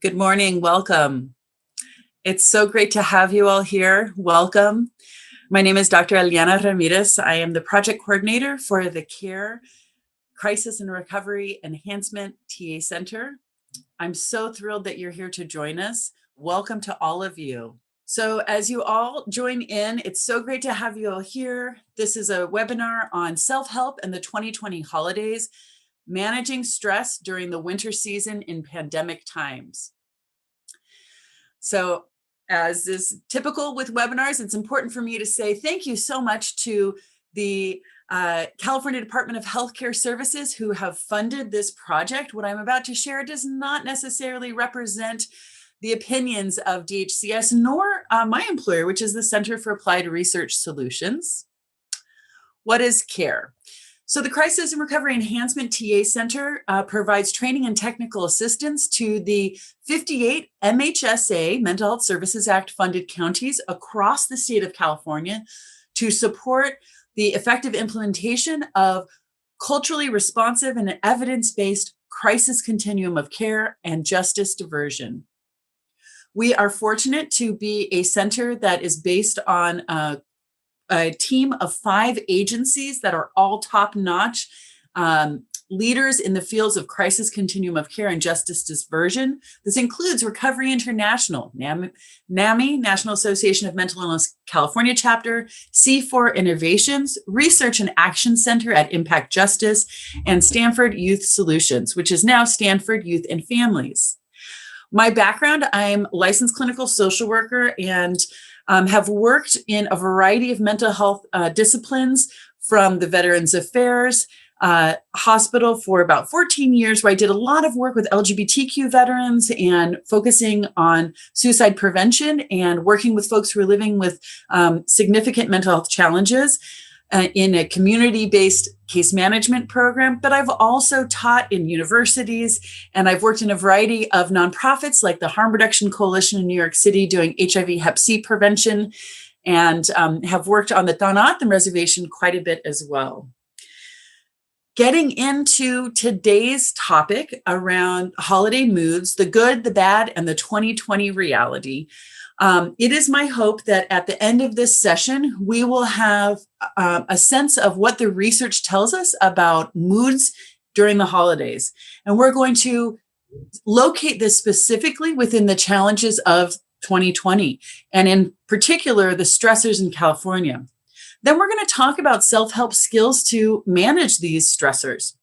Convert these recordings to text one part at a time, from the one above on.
Good morning. Welcome. It's so great to have you all here. Welcome. My name is Dr. Eliana Ramirez. I am the project coordinator for the CARE Crisis and Recovery Enhancement TA Center. I'm so thrilled that you're here to join us. Welcome to all of you. So as you all join in, it's so great to have you all here. This is a webinar on self-help and the 2020 holidays, managing stress during the winter season in pandemic times. So as is typical with webinars, it's important for me to say thank you so much to the California Department of Healthcare Services who have funded this project. What I'm about to share does not necessarily represent the opinions of DHCS nor my employer, which is the Center for Applied Research Solutions. What is CARE? So the Crisis and Recovery Enhancement TA Center provides training and technical assistance to the 58 MHSA, Mental Health Services Act funded counties across the state of California to support the effective implementation of culturally responsive and evidence-based crisis continuum of care and justice diversion. We are fortunate to be a center that is based on a team of 5 agencies that are all top-notch leaders in the fields of crisis continuum of care and justice diversion. This includes Recovery International, NAMI, National Association of Mental Illness California Chapter, C4 Innovations, Research and Action Center at Impact Justice, and Stanford Youth Solutions, which is now Stanford Youth and Families. My background, I'm licensed clinical social worker and have worked in a variety of mental health disciplines, from the Veterans Affairs Hospital for about 14 years, where I did a lot of work with LGBTQ veterans and focusing on suicide prevention and working with folks who are living with significant mental health challenges in a community-based case management program. But I've also taught in universities, and I've worked in a variety of nonprofits like the Harm Reduction Coalition in New York City doing HIV Hep C prevention, and have worked on the Tanatam Reservation quite a bit as well. Getting into today's topic around holiday moods, the good, the bad, and the 2020 reality. It is my hope that at the end of this session, we will have a sense of what the research tells us about moods during the holidays. And we're going to locate this specifically within the challenges of 2020, and in particular, the stressors in California. Then we're going to talk about self-help skills to manage these stressors.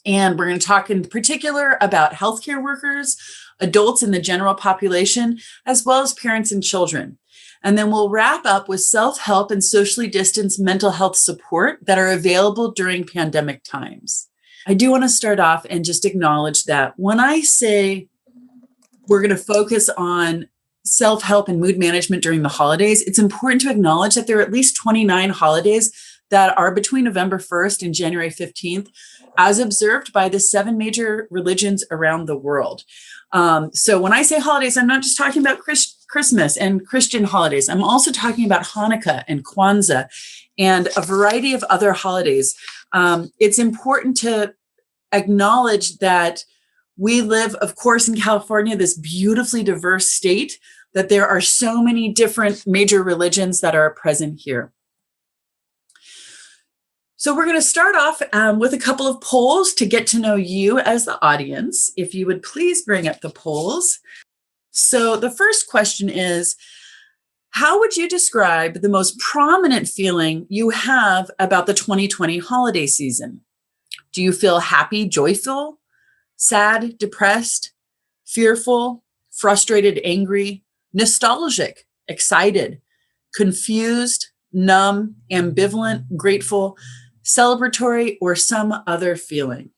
And we're going to talk in particular about healthcare workers, adults in the general population, as well as parents and children. And then we'll wrap up with self-help and socially distanced mental health support that are available during pandemic times. I do want to start off and just acknowledge that when I say we're going to focus on self-help and mood management during the holidays, it's important to acknowledge that there are at least 29 holidays that are between November 1st and January 15th, as observed by the 7 major religions around the world. So when I say holidays, I'm not just talking about Christmas and Christian holidays. I'm also talking about Hanukkah and Kwanzaa and a variety of other holidays. It's important to acknowledge that we live, of course, in California, this beautifully diverse state, that there are so many different major religions that are present here. So we're going to start off with a couple of polls to get to know you as the audience. If you would please bring up the polls. So the first question is, how would you describe the most prominent feeling you have about the 2020 holiday season? Do you feel happy, joyful, sad, depressed, fearful, frustrated, angry, nostalgic, excited, confused, numb, ambivalent, grateful, celebratory, or some other feeling?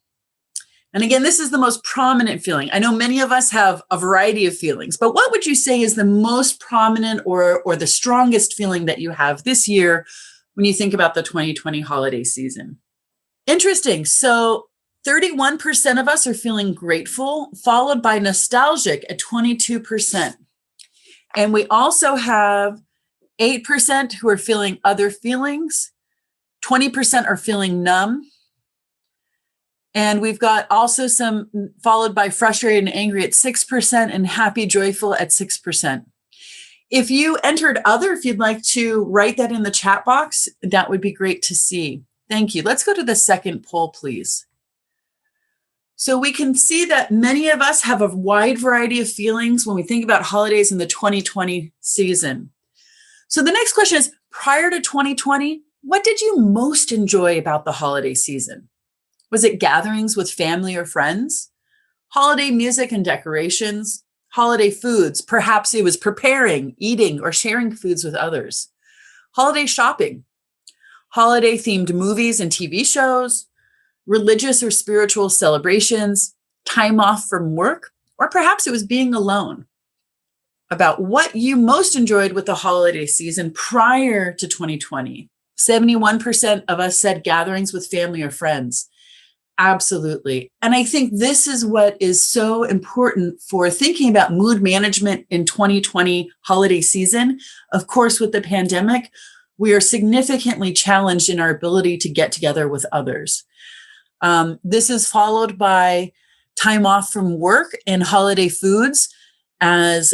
And again, this is the most prominent feeling. I know many of us have a variety of feelings, but what would you say is the most prominent or the strongest feeling that you have this year when you think about the 2020 holiday season? Interesting. So 31% of us are feeling grateful, followed by nostalgic at 22%. And we also have 8% who are feeling other feelings, 20% are feeling numb, And we've got also some followed by frustrated and angry at 6% and happy, joyful at 6%. If you entered other, if you'd like to write that in the chat box, that would be great to see. Thank you. Let's go to the second poll, please. So we can see that many of us have a wide variety of feelings when we think about holidays in the 2020 season. So the next question is, prior to 2020, what did you most enjoy about the holiday season? Was it gatherings with family or friends? Holiday music and decorations? Holiday foods? Perhaps it was preparing, eating, or sharing foods with others. Holiday shopping? Holiday themed movies and TV shows? Religious or spiritual celebrations? Time off from work? Or perhaps it was being alone. About what you most enjoyed with the holiday season prior to 2020. 71% of us said gatherings with family or friends. Absolutely. And I think this is what is so important for thinking about mood management in 2020 holiday season. Of course, with the pandemic, we are significantly challenged in our ability to get together with others. This is followed by time off from work and holiday foods as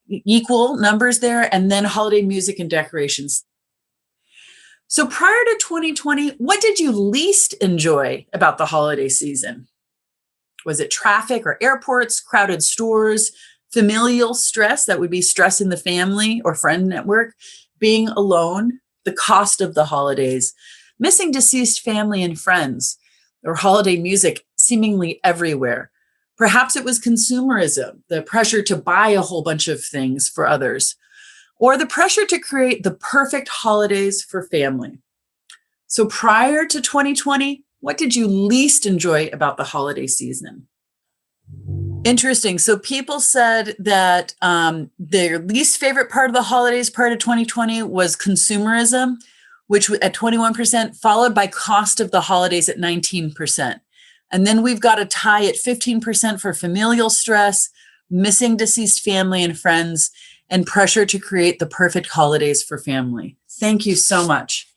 equal numbers there, and then holiday music and decorations. So prior to 2020, what did you least enjoy about the holiday season? Was it traffic or airports, crowded stores, familial stress, that would be stress in the family or friend network, being alone, the cost of the holidays, missing deceased family and friends, or holiday music seemingly everywhere? Perhaps it was consumerism, the pressure to buy a whole bunch of things for others, or the pressure to create the perfect holidays for family. So prior to 2020, what did you least enjoy about the holiday season? Interesting. So people said that their least favorite part of the holidays prior to 2020 was consumerism, which at 21%, followed by cost of the holidays at 19%. And then we've got a tie at 15% for familial stress, missing deceased family and friends, and pressure to create the perfect holidays for family. Thank you so much.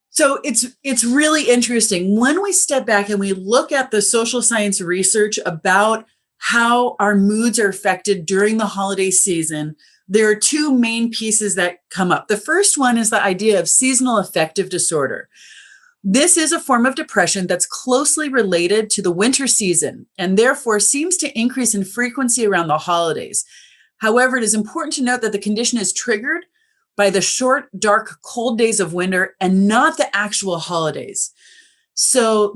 So it's really interesting when we step back and we look at the social science research about how our moods are affected during the holiday season. There are two main pieces that come up. The first one is the idea of seasonal affective disorder. This is a form of depression that's closely related to the winter season and therefore seems to increase in frequency around the holidays. However, it is important to note that the condition is triggered by the short, dark, cold days of winter and not the actual holidays. So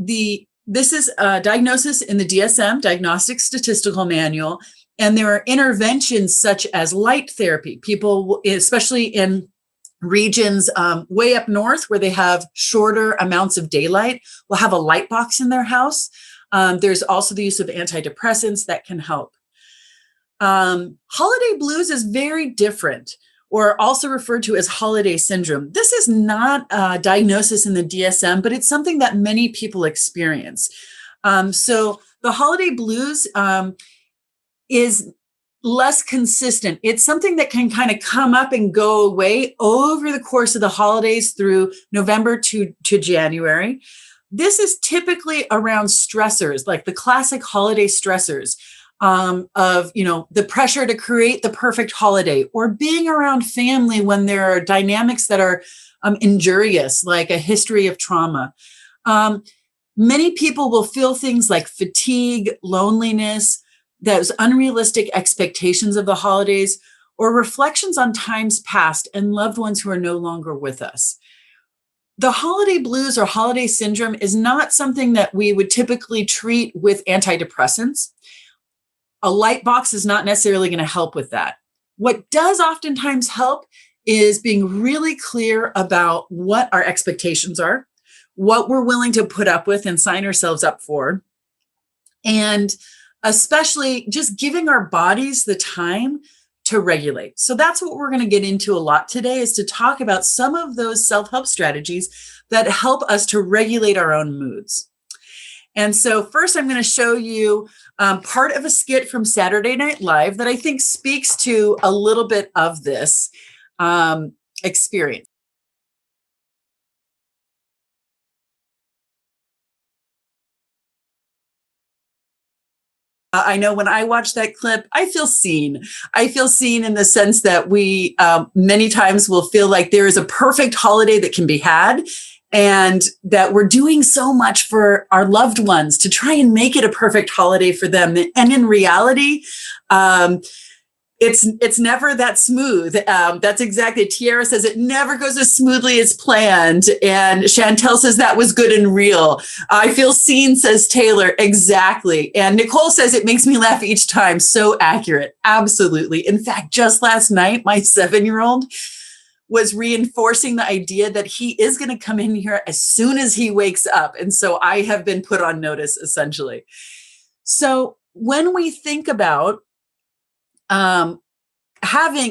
this is a diagnosis in the DSM, Diagnostic Statistical Manual, and there are interventions such as light therapy. People, especially in regions way up north where they have shorter amounts of daylight, will have a light box in their house. There's also the use of antidepressants that can help. Holiday blues is very different, or also referred to as holiday syndrome. This is not a diagnosis in the DSM, but it's something that many people experience. So the holiday blues is less consistent. It's something that can kind of come up and go away over the course of the holidays through November to January. This is typically around stressors, like the classic holiday stressors. Of, the pressure to create the perfect holiday, or being around family when there are dynamics that are injurious, like a history of trauma. Many people will feel things like fatigue, loneliness, those unrealistic expectations of the holidays, or reflections on times past and loved ones who are no longer with us. The holiday blues or holiday syndrome is not something that we would typically treat with antidepressants. A light box is not necessarily going to help with that. What does oftentimes help is being really clear about what our expectations are, what we're willing to put up with and sign ourselves up for, and especially just giving our bodies the time to regulate. So that's what we're going to get into a lot today, is to talk about some of those self-help strategies that help us to regulate our own moods. And so first, I'm going to show you part of a skit from Saturday Night Live that I think speaks to a little bit of this experience. I know when I watch that clip, I feel seen. I feel seen in the sense that we many times will feel like there is a perfect holiday that can be had, and that we're doing so much for our loved ones to try and make it a perfect holiday for them. And in reality, it's never that smooth. That's exactly. Tiara says it never goes as smoothly as planned, and Chantel says that was good and real. I feel seen, says Taylor. Exactly. And Nicole says it makes me laugh each time. So accurate. Absolutely. In fact, just last night, my 7-year-old was reinforcing the idea that he is going to come in here as soon as he wakes up, and so I have been put on notice, essentially. So when we think about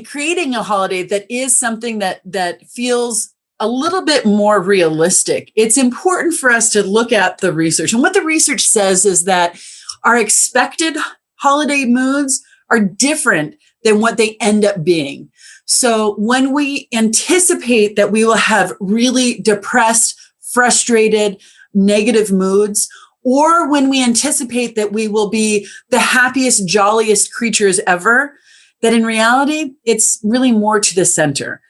creating a holiday that is something that feels a little bit more realistic, it's important for us to look at the research. And what the research says is that our expected holiday moods are different than what they end up being. So when we anticipate that we will have really depressed, frustrated, negative moods, or when we anticipate that we will be the happiest, jolliest creatures ever, that in reality, it's really more to the center.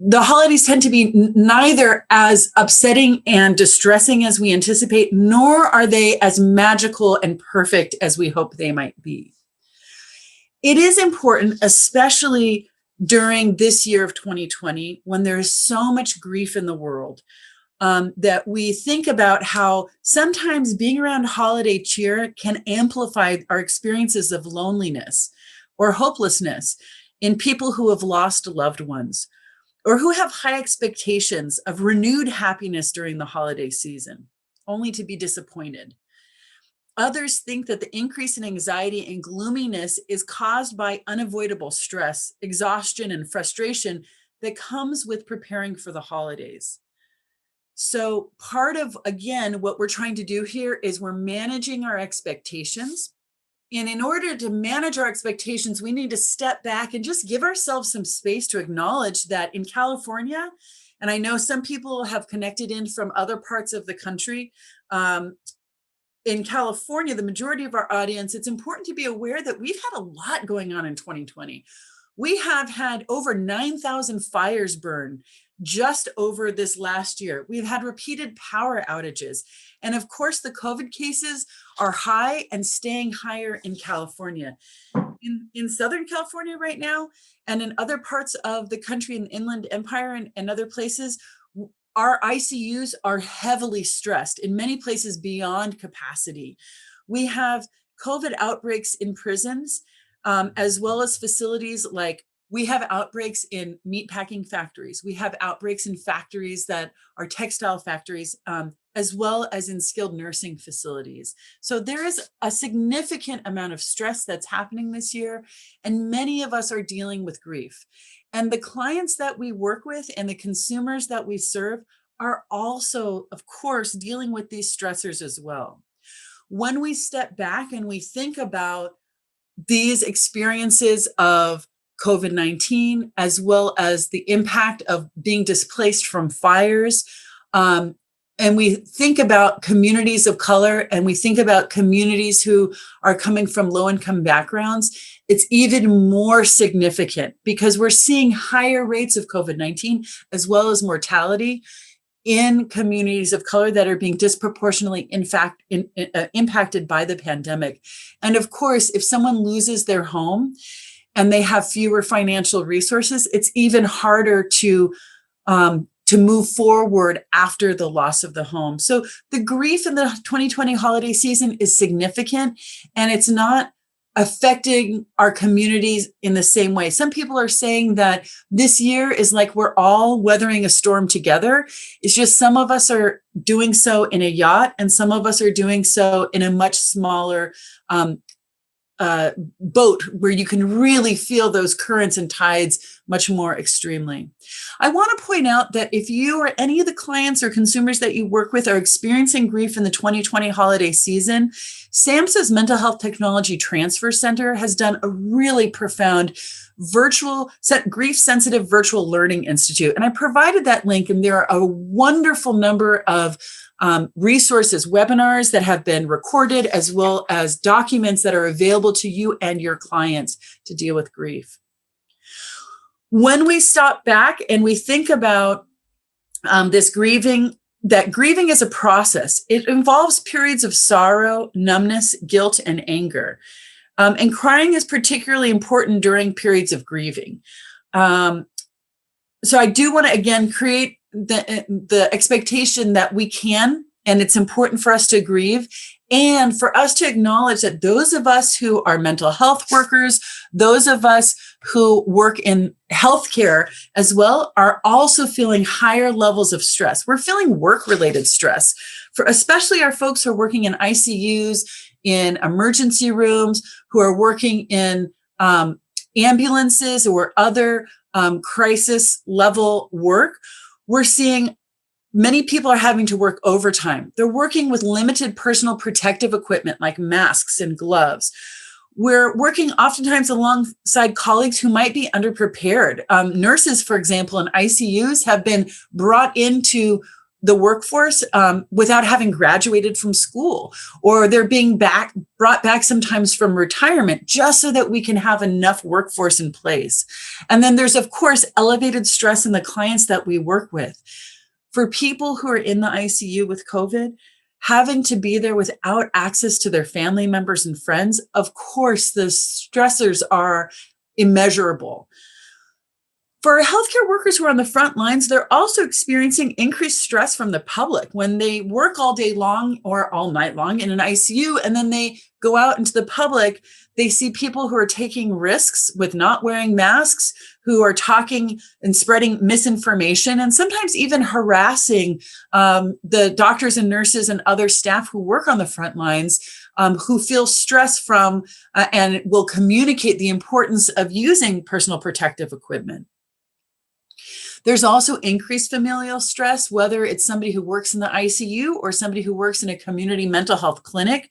The holidays tend to be neither as upsetting and distressing as we anticipate, nor are they as magical and perfect as we hope they might be. It is important, especially during this year of 2020, when there is so much grief in the world, that we think about how sometimes being around holiday cheer can amplify our experiences of loneliness or hopelessness in people who have lost loved ones, or who have high expectations of renewed happiness during the holiday season, only to be disappointed. Others think that the increase in anxiety and gloominess is caused by unavoidable stress, exhaustion, and frustration that comes with preparing for the holidays. So part of, again, what we're trying to do here is we're managing our expectations. And in order to manage our expectations, we need to step back and just give ourselves some space to acknowledge that in California, and I know some people have connected in from other parts of the country, in California, the majority of our audience, it's important to be aware that we've had a lot going on in 2020. We have had over 9,000 fires burn just over this last year. We've had repeated power outages. And of course, the COVID cases are high and staying higher in California. In Southern California right now, and in other parts of the country, in the Inland Empire and other places, our ICUs are heavily stressed, in many places beyond capacity. We have COVID outbreaks in prisons, as well as facilities like we have outbreaks in meatpacking factories. We have outbreaks in factories that are textile factories, as well as in skilled nursing facilities. So there is a significant amount of stress that's happening this year, and many of us are dealing with grief. And the clients that we work with and the consumers that we serve are also, of course, dealing with these stressors as well. When we step back and we think about these experiences of COVID-19, as well as the impact of being displaced from fires, and we think about communities of color, and we think about communities who are coming from low-income backgrounds, it's even more significant because we're seeing higher rates of COVID-19 as well as mortality in communities of color that are being disproportionately impacted by the pandemic. And of course, if someone loses their home and they have fewer financial resources, it's even harder to move forward after the loss of the home. So the grief in the 2020 holiday season is significant, and it's not affecting our communities in the same way. Some people are saying that this year is like we're all weathering a storm together. It's just some of us are doing so in a yacht, and some of us are doing so in a much smaller boat where you can really feel those currents and tides much more extremely. I want to point out that if you or any of the clients or consumers that you work with are experiencing grief in the 2020 holiday season, SAMHSA's Mental Health Technology Transfer Center has done a really profound grief-sensitive virtual learning institute. And I provided that link, and there are a wonderful number of resources, webinars that have been recorded, as well as documents that are available to you and your clients to deal with grief. When we stop back and we think about this grieving, that grieving is a process. It involves periods of sorrow, numbness, guilt, and anger. And crying is particularly important during periods of grieving. So I do want to, again, create the expectation that we can, and it's important for us to grieve, and for us to acknowledge that those of us who are mental health workers, those of us who work in healthcare as well, are also feeling higher levels of stress. We're feeling work-related stress, for especially our folks who are working in ICUs, in emergency rooms, who are working in ambulances or other crisis level work. We're seeing many people are having to work overtime. They're working with limited personal protective equipment like masks and gloves. We're working oftentimes alongside colleagues who might be underprepared. Nurses, for example, in ICUs have been brought into the workforce without having graduated from school, or they're being brought back sometimes from retirement just so that we can have enough workforce in place. And then there's, of course, elevated stress in the clients that we work with. For people who are in the ICU with COVID, having to be there without access to their family members and friends, of course, the stressors are immeasurable. For healthcare workers who are on the front lines, they're also experiencing increased stress from the public when they work all day long or all night long in an ICU, and then they go out into the public. They see people who are taking risks with not wearing masks, who are talking and spreading misinformation, and sometimes even harassing the doctors and nurses and other staff who work on the front lines, who feel stress from and will communicate the importance of using personal protective equipment. There's also increased familial stress, whether it's somebody who works in the ICU or somebody who works in a community mental health clinic.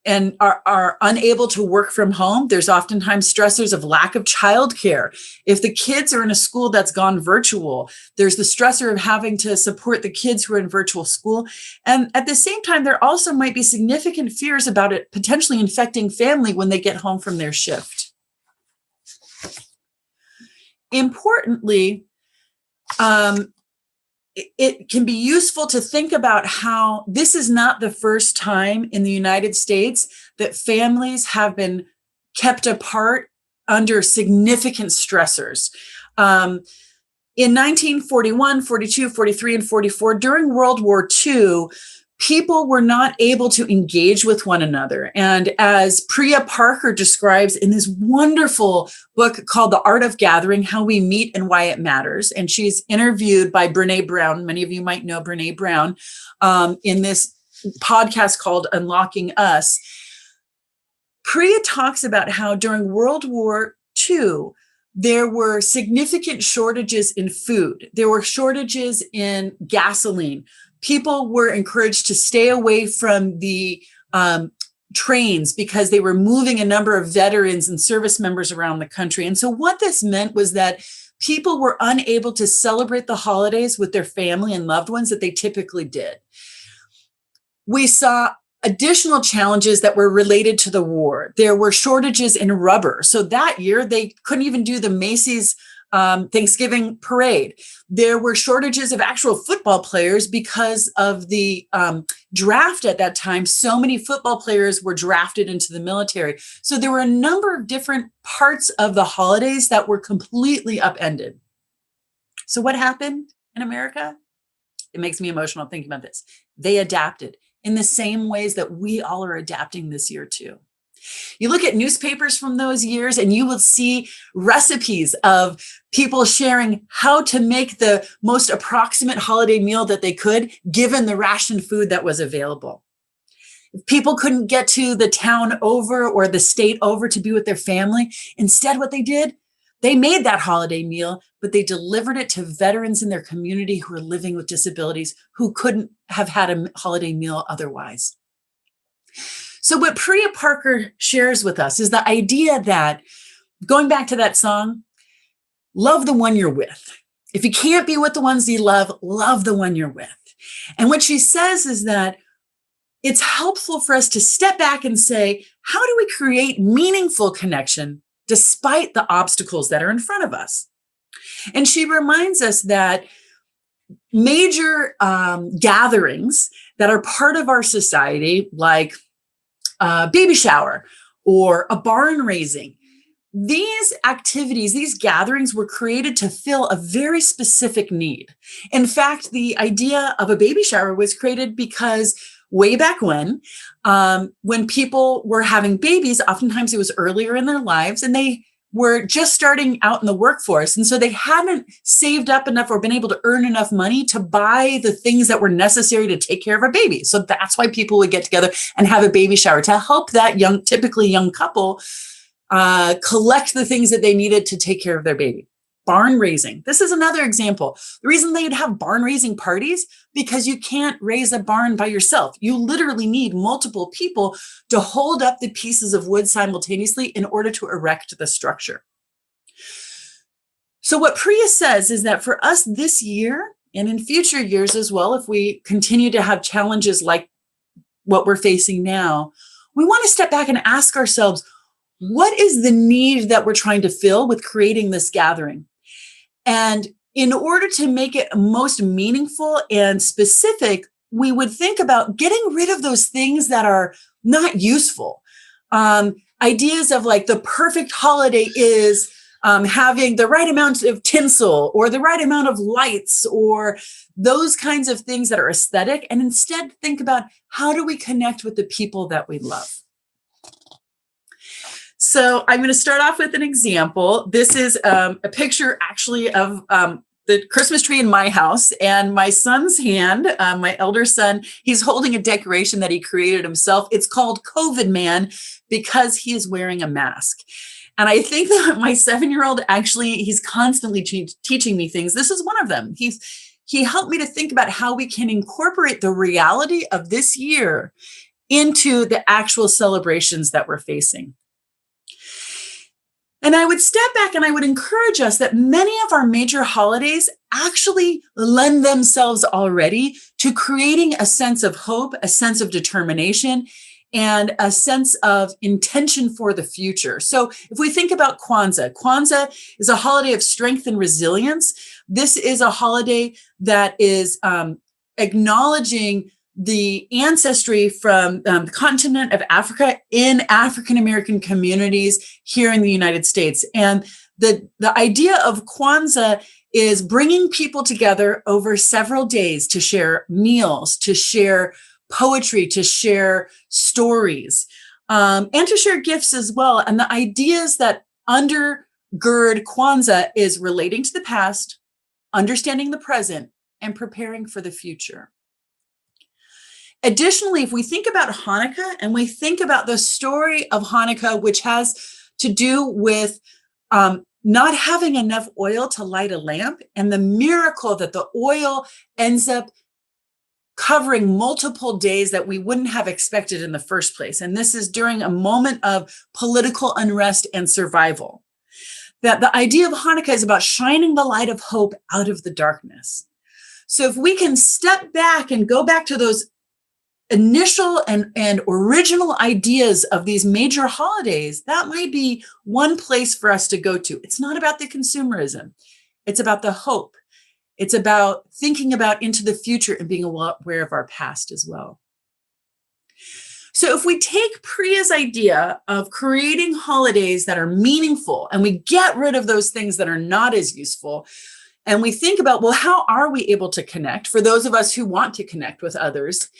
And are unable to work from home. There's oftentimes stressors of lack of childcare. If the kids are in a school that's gone virtual, there's the stressor of having to support the kids who are in virtual school. And at the same time, there also might be significant fears about it potentially infecting family when they get home from their shift. Importantly, it can be useful to think about how this is not the first time in the United States that families have been kept apart under significant stressors. In 1941, 42, 43, and 44, during World War II, people were not able to engage with one another. And as Priya Parker describes in this wonderful book called The Art of Gathering, How We Meet and Why It Matters, and she's interviewed by Brene Brown. Many of you might know Brene Brown in this podcast called Unlocking Us. Priya talks about how during World War II, there were significant shortages in food. There were shortages in gasoline. People were encouraged to stay away from the trains because they were moving a number of veterans and service members around the country. And so what this meant was that people were unable to celebrate the holidays with their family and loved ones that they typically did. We saw additional challenges that were related to the war. There were shortages in rubber. So that year, they couldn't even do the Macy's Thanksgiving parade. There were shortages of actual football players because of the draft at that time. So many football players were drafted into the military. So there were a number of different parts of the holidays that were completely upended. So what happened in America? It makes me emotional thinking about this. They adapted in the same ways that we all are adapting this year too. You look at newspapers from those years and you will see recipes of people sharing how to make the most approximate holiday meal that they could, given the ration food that was available. If people couldn't get to the town over or the state over to be with their family, instead what they did, they made that holiday meal, but they delivered it to veterans in their community who are living with disabilities who couldn't have had a holiday meal otherwise. So what Priya Parker shares with us is the idea that, going back to that song, love the one you're with. If you can't be with the ones you love the one you're with. And what she says is that it's helpful for us to step back and say, how do we create meaningful connection despite the obstacles that are in front of us? And she reminds us that major gatherings that are part of our society, like a baby shower or a barn raising, these activities, these gatherings were created to fill a very specific need. In fact, the idea of a baby shower was created because way back when people were having babies, oftentimes it was earlier in their lives and they were just starting out in the workforce. And so they hadn't saved up enough or been able to earn enough money to buy the things that were necessary to take care of a baby. So that's why people would get together and have a baby shower to help that typically young couple collect the things that they needed to take care of their baby. Barn raising. This is another example. The reason they'd have barn raising parties, because you can't raise a barn by yourself. You literally need multiple people to hold up the pieces of wood simultaneously in order to erect the structure. So what Priya says is that for us this year and in future years as well, if we continue to have challenges like what we're facing now, we want to step back and ask ourselves, what is the need that we're trying to fill with creating this gathering? And in order to make it most meaningful and specific, we would think about getting rid of those things that are not useful. Ideas of like the perfect holiday is having the right amount of tinsel or the right amount of lights or those kinds of things that are aesthetic. And instead think about, how do we connect with the people that we love? So I'm going to start off with an example. This is a picture actually of the Christmas tree in my house, and my son's hand, my elder son, he's holding a decoration that he created himself. It's called COVID Man because he is wearing a mask. And I think that my 7-year-old actually, he's constantly teaching me things. This is one of them. He helped me to think about how we can incorporate the reality of this year into the actual celebrations that we're facing. And I would step back and I would encourage us that many of our major holidays actually lend themselves already to creating a sense of hope, a sense of determination, and a sense of intention for the future. So if we think about Kwanzaa, Kwanzaa is a holiday of strength and resilience. This is a holiday that is acknowledging the ancestry from the continent of Africa in African-American communities here in the United States. And the idea of Kwanzaa is bringing people together over several days to share meals, to share poetry, to share stories, and to share gifts as well. And the ideas that undergird Kwanzaa is relating to the past, understanding the present, and preparing for the future. Additionally, if we think about Hanukkah and we think about the story of Hanukkah, which has to do with not having enough oil to light a lamp, and the miracle that the oil ends up covering multiple days that we wouldn't have expected in the first place. And this is during a moment of political unrest and survival. That the idea of Hanukkah is about shining the light of hope out of the darkness. So if we can step back and go back to those initial and original ideas of these major holidays, that might be one place for us to go to. It's not about the consumerism. It's about the hope. It's about thinking about into the future and being aware of our past as well. So if we take Priya's idea of creating holidays that are meaningful and we get rid of those things that are not as useful, and we think about, well, how are we able to connect for those of us who want to connect with others?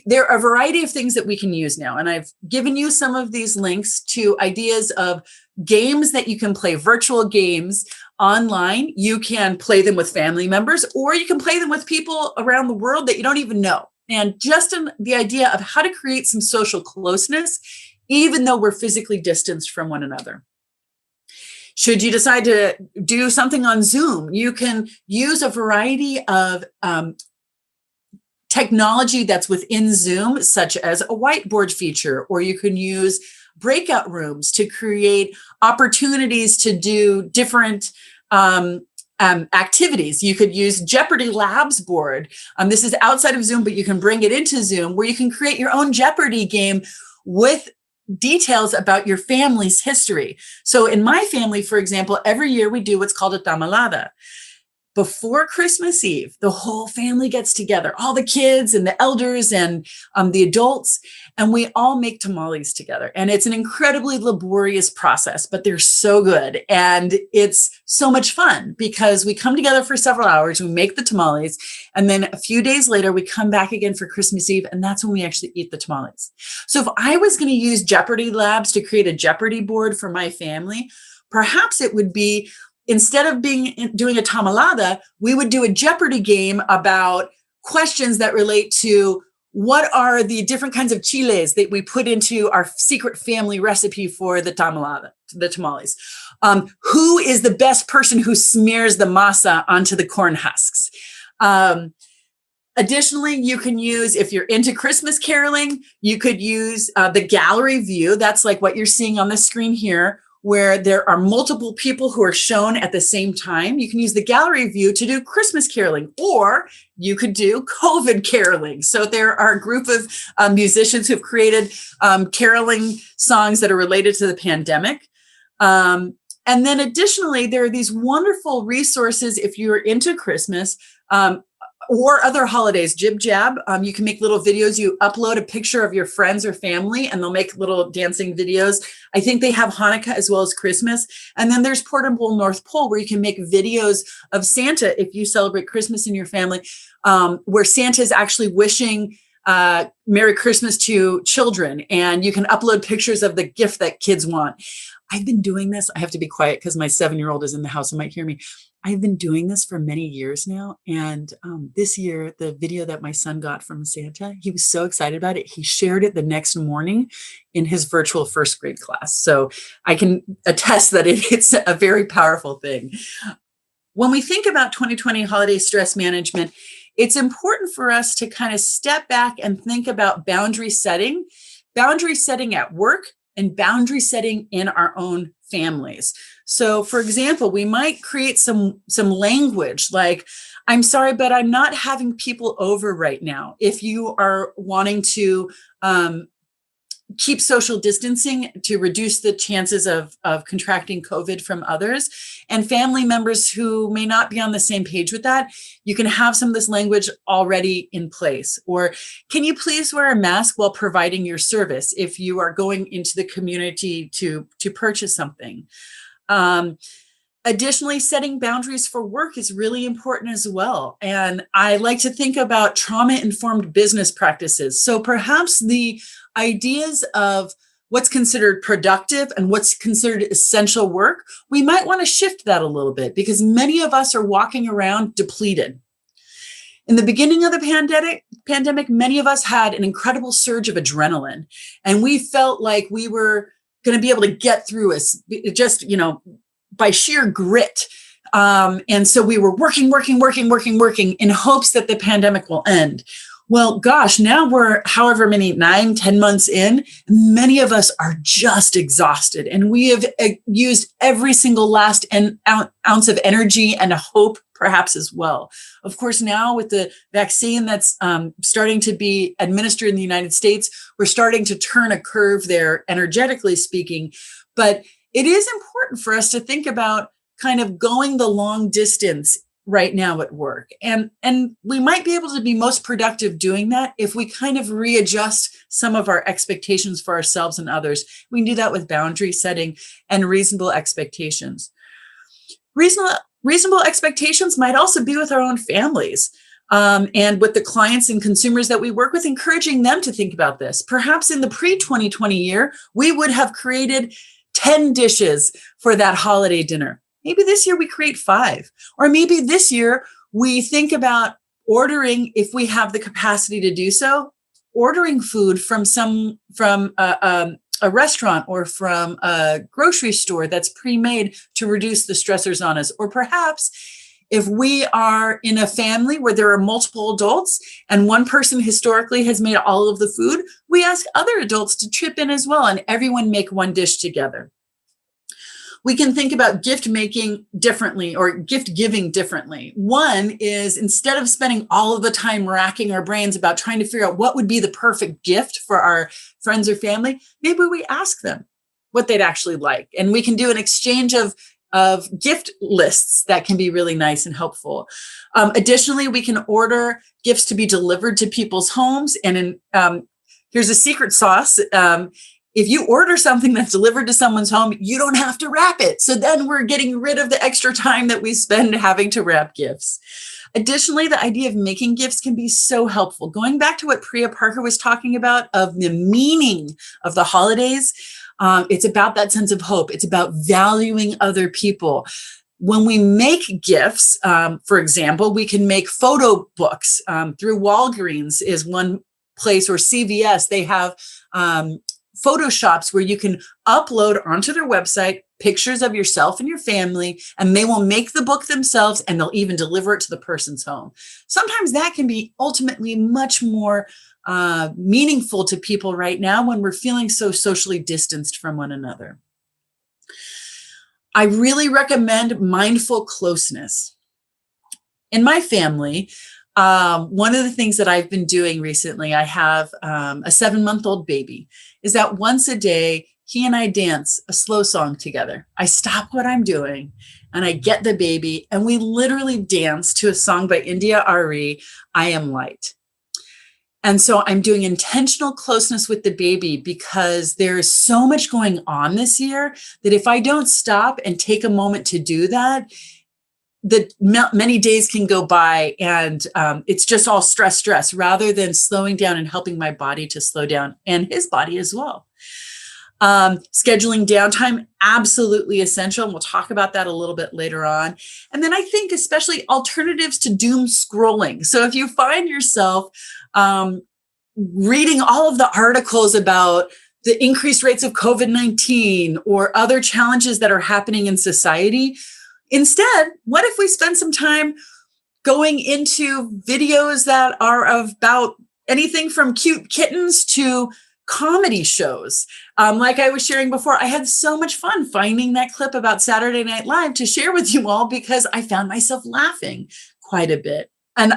There are a variety of things that we can use now. And I've given you some of these links to ideas of games that you can play, virtual games online. You can play them with family members, or you can play them with people around the world that you don't even know. And just in the idea of how to create some social closeness, even though we're physically distanced from one another. Should you decide to do something on Zoom, you can use a variety of technology that's within Zoom, such as a whiteboard feature, or you can use breakout rooms to create opportunities to do different activities. You could use Jeopardy Labs board. This is outside of Zoom, but you can bring it into Zoom where you can create your own Jeopardy game with details about your family's history. So in my family, for example, every year we do what's called a tamalada. Before Christmas Eve, the whole family gets together, all the kids and the elders and the adults, and we all make tamales together. And it's an incredibly laborious process, but they're so good. And it's so much fun because we come together for several hours, we make the tamales, and then a few days later, we come back again for Christmas Eve, and that's when we actually eat the tamales. So if I was going to use Jeopardy Labs to create a Jeopardy board for my family, perhaps it would be, instead of doing a tamalada, we would do a Jeopardy game about questions that relate to what are the different kinds of chiles that we put into our secret family recipe for the tamalada, the tamales. Who is the best person who smears the masa onto the corn husks? Additionally, you can use, if you're into Christmas caroling, you could use the gallery view. That's like what you're seeing on the screen here, where there are multiple people who are shown at the same time. You can use the gallery view to do Christmas caroling, or you could do COVID caroling. So there are a group of musicians who've created caroling songs that are related to the pandemic. And then additionally, there are these wonderful resources if you're into Christmas, or other holidays, Jib Jab. You can make little videos. You upload a picture of your friends or family, and they'll make little dancing videos. I think they have Hanukkah as well as Christmas. And then there's Portable North Pole, where you can make videos of Santa if you celebrate Christmas in your family, where Santa is actually wishing Merry Christmas to children. And you can upload pictures of the gift that kids want. I've been doing this. I have to be quiet because my 7-year-old is in the house and might hear me. I've been doing this for many years now. And this year, the video that my son got from Santa, he was so excited about it. He shared it the next morning in his virtual first grade class. So I can attest that it's a very powerful thing. When we think about 2020 holiday stress management, it's important for us to kind of step back and think about boundary setting at work, and boundary setting in our own families. So for example, we might create some language like, I'm sorry, but I'm not having people over right now. If you are wanting to keep social distancing to reduce the chances of contracting COVID from others, and family members who may not be on the same page with that, you can have some of this language already in place. Or can you please wear a mask while providing your service if you are going into the community to purchase something? Additionally, setting boundaries for work is really important as well. And I like to think about trauma-informed business practices. So perhaps the ideas of what's considered productive and what's considered essential work, we might want to shift that a little bit because many of us are walking around depleted. In the beginning of the pandemic, many of us had an incredible surge of adrenaline, and we felt like we were going to be able to get through us just, by sheer grit. And so we were working in hopes that the pandemic will end. Well, gosh, now we're however many, 9, 10 months in, many of us are just exhausted. And we have used every single last ounce of energy and hope perhaps as well. Of course, now with the vaccine that's starting to be administered in the United States, we're starting to turn a curve there, energetically speaking. But it is important for us to think about kind of going the long distance right now at work. And we might be able to be most productive doing that if we kind of readjust some of our expectations for ourselves and others. We can do that with boundary setting and reasonable expectations. Reasonable expectations might also be with our own families and with the clients and consumers that we work with, encouraging them to think about this. Perhaps in the pre-2020 year, we would have created 10 dishes for that holiday dinner. Maybe this year we create 5, or maybe this year we think about ordering, if we have the capacity to do so, ordering food from a restaurant or from a grocery store that's pre-made to reduce the stressors on us. Or perhaps if we are in a family where there are multiple adults and one person historically has made all of the food, we ask other adults to chip in as well and everyone make one dish together. we can think about gift making differently or gift giving differently. One is, instead of spending all of the time racking our brains about trying to figure out what would be the perfect gift for our friends or family, maybe we ask them what they'd actually like. And we can do an exchange of gift lists that can be really nice and helpful. Additionally, we can order gifts to be delivered to people's homes. And here's a secret sauce. If you order something that's delivered to someone's home, you don't have to wrap it. So then we're getting rid of the extra time that we spend having to wrap gifts. Additionally, the idea of making gifts can be so helpful. Going back to what Priya Parker was talking about, of the meaning of the holidays, it's about that sense of hope. It's about valuing other people. When we make gifts, for example, we can make photo books through Walgreens is one place, or CVS. They have photo shops where you can upload onto their website pictures of yourself and your family, and they will make the book themselves, and they'll even deliver it to the person's home. Sometimes that can be ultimately much more meaningful to people right now when we're feeling so socially distanced from one another. I really recommend mindful closeness. In my family, one of the things that I've been doing recently, I have a 7-month-old baby, is that once a day, he and I dance a slow song together. I stop what I'm doing and I get the baby, and we literally dance to a song by India Ari, I Am Light. And so I'm doing intentional closeness with the baby because there is so much going on this year that if I don't stop and take a moment to do that, many days can go by and it's just all stress, rather than slowing down and helping my body to slow down, and his body as well. Scheduling downtime, absolutely essential. And we'll talk about that a little bit later on. And then I think especially alternatives to doom scrolling. So if you find yourself reading all of the articles about the increased rates of COVID-19 or other challenges that are happening in society, instead, what if we spend some time going into videos that are about anything from cute kittens to comedy shows? Like I was sharing before, I had so much fun finding that clip about Saturday Night Live to share with you all because I found myself laughing quite a bit. And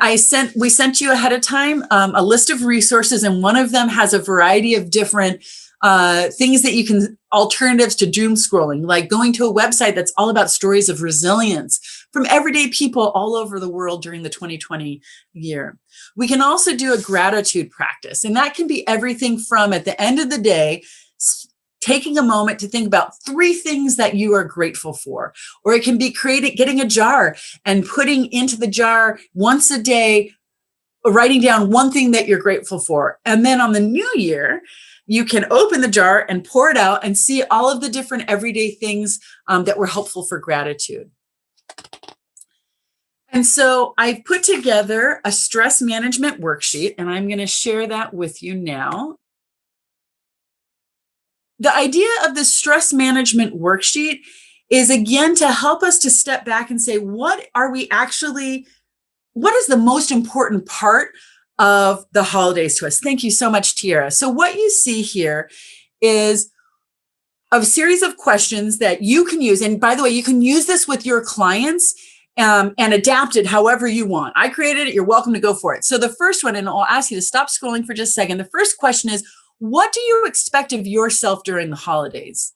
we sent you ahead of time a list of resources, and one of them has a variety of different things that you can, alternatives to doom scrolling, like going to a website that's all about stories of resilience from everyday people all over the world during the 2020 year. We can also do a gratitude practice, and that can be everything from, at the end of the day, taking a moment to think about 3 things that you are grateful for, or it can be getting a jar and putting into the jar once a day, writing down one thing that you're grateful for. And then on the new year, you can open the jar and pour it out and see all of the different everyday things that were helpful for gratitude. And so I've put together a stress management worksheet, and I'm going to share that with you now. The idea of the stress management worksheet is, again, to help us to step back and say, what is the most important part of the holidays to us? Thank you so much, Tiara. So what you see here is a series of questions that you can use. And by the way, you can use this with your clients and adapt it however you want. I created it. You're welcome to go for it. So the first one, and I'll ask you to stop scrolling for just a second. The first question is, what do you expect of yourself during the holidays?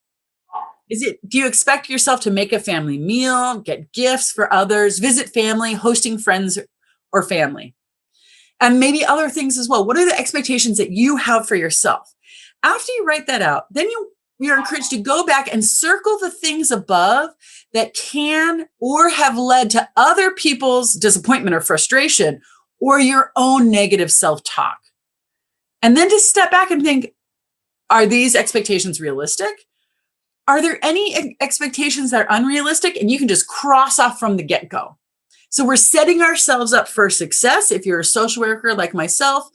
Do you expect yourself to make a family meal, get gifts for others, visit family, hosting friends or family? And maybe other things as well. What are the expectations that you have for yourself? After you write that out, then you're encouraged to go back and circle the things above that can or have led to other people's disappointment or frustration or your own negative self-talk. And then to step back and think, are these expectations realistic? Are there any expectations that are unrealistic? And you can just cross off from the get-go. So we're setting ourselves up for success. If you're a social worker like myself,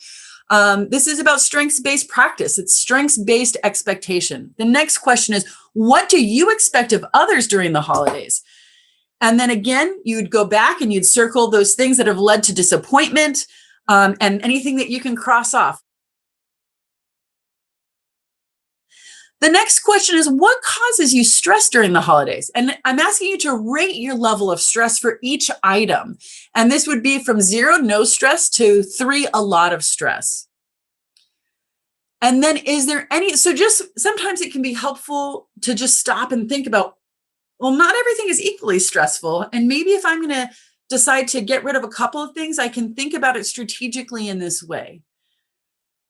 this is about strengths-based practice. It's strengths-based expectation. The next question is, what do you expect of others during the holidays? And then again, you'd go back and you'd circle those things that have led to disappointment and anything that you can cross off. The next question is, what causes you stress during the holidays? And I'm asking you to rate your level of stress for each item. And this would be from 0, no stress, to 3, a lot of stress. And then is there any, so just sometimes it can be helpful to just stop and think about, well, not everything is equally stressful. And maybe if I'm going to decide to get rid of a couple of things, I can think about it strategically in this way.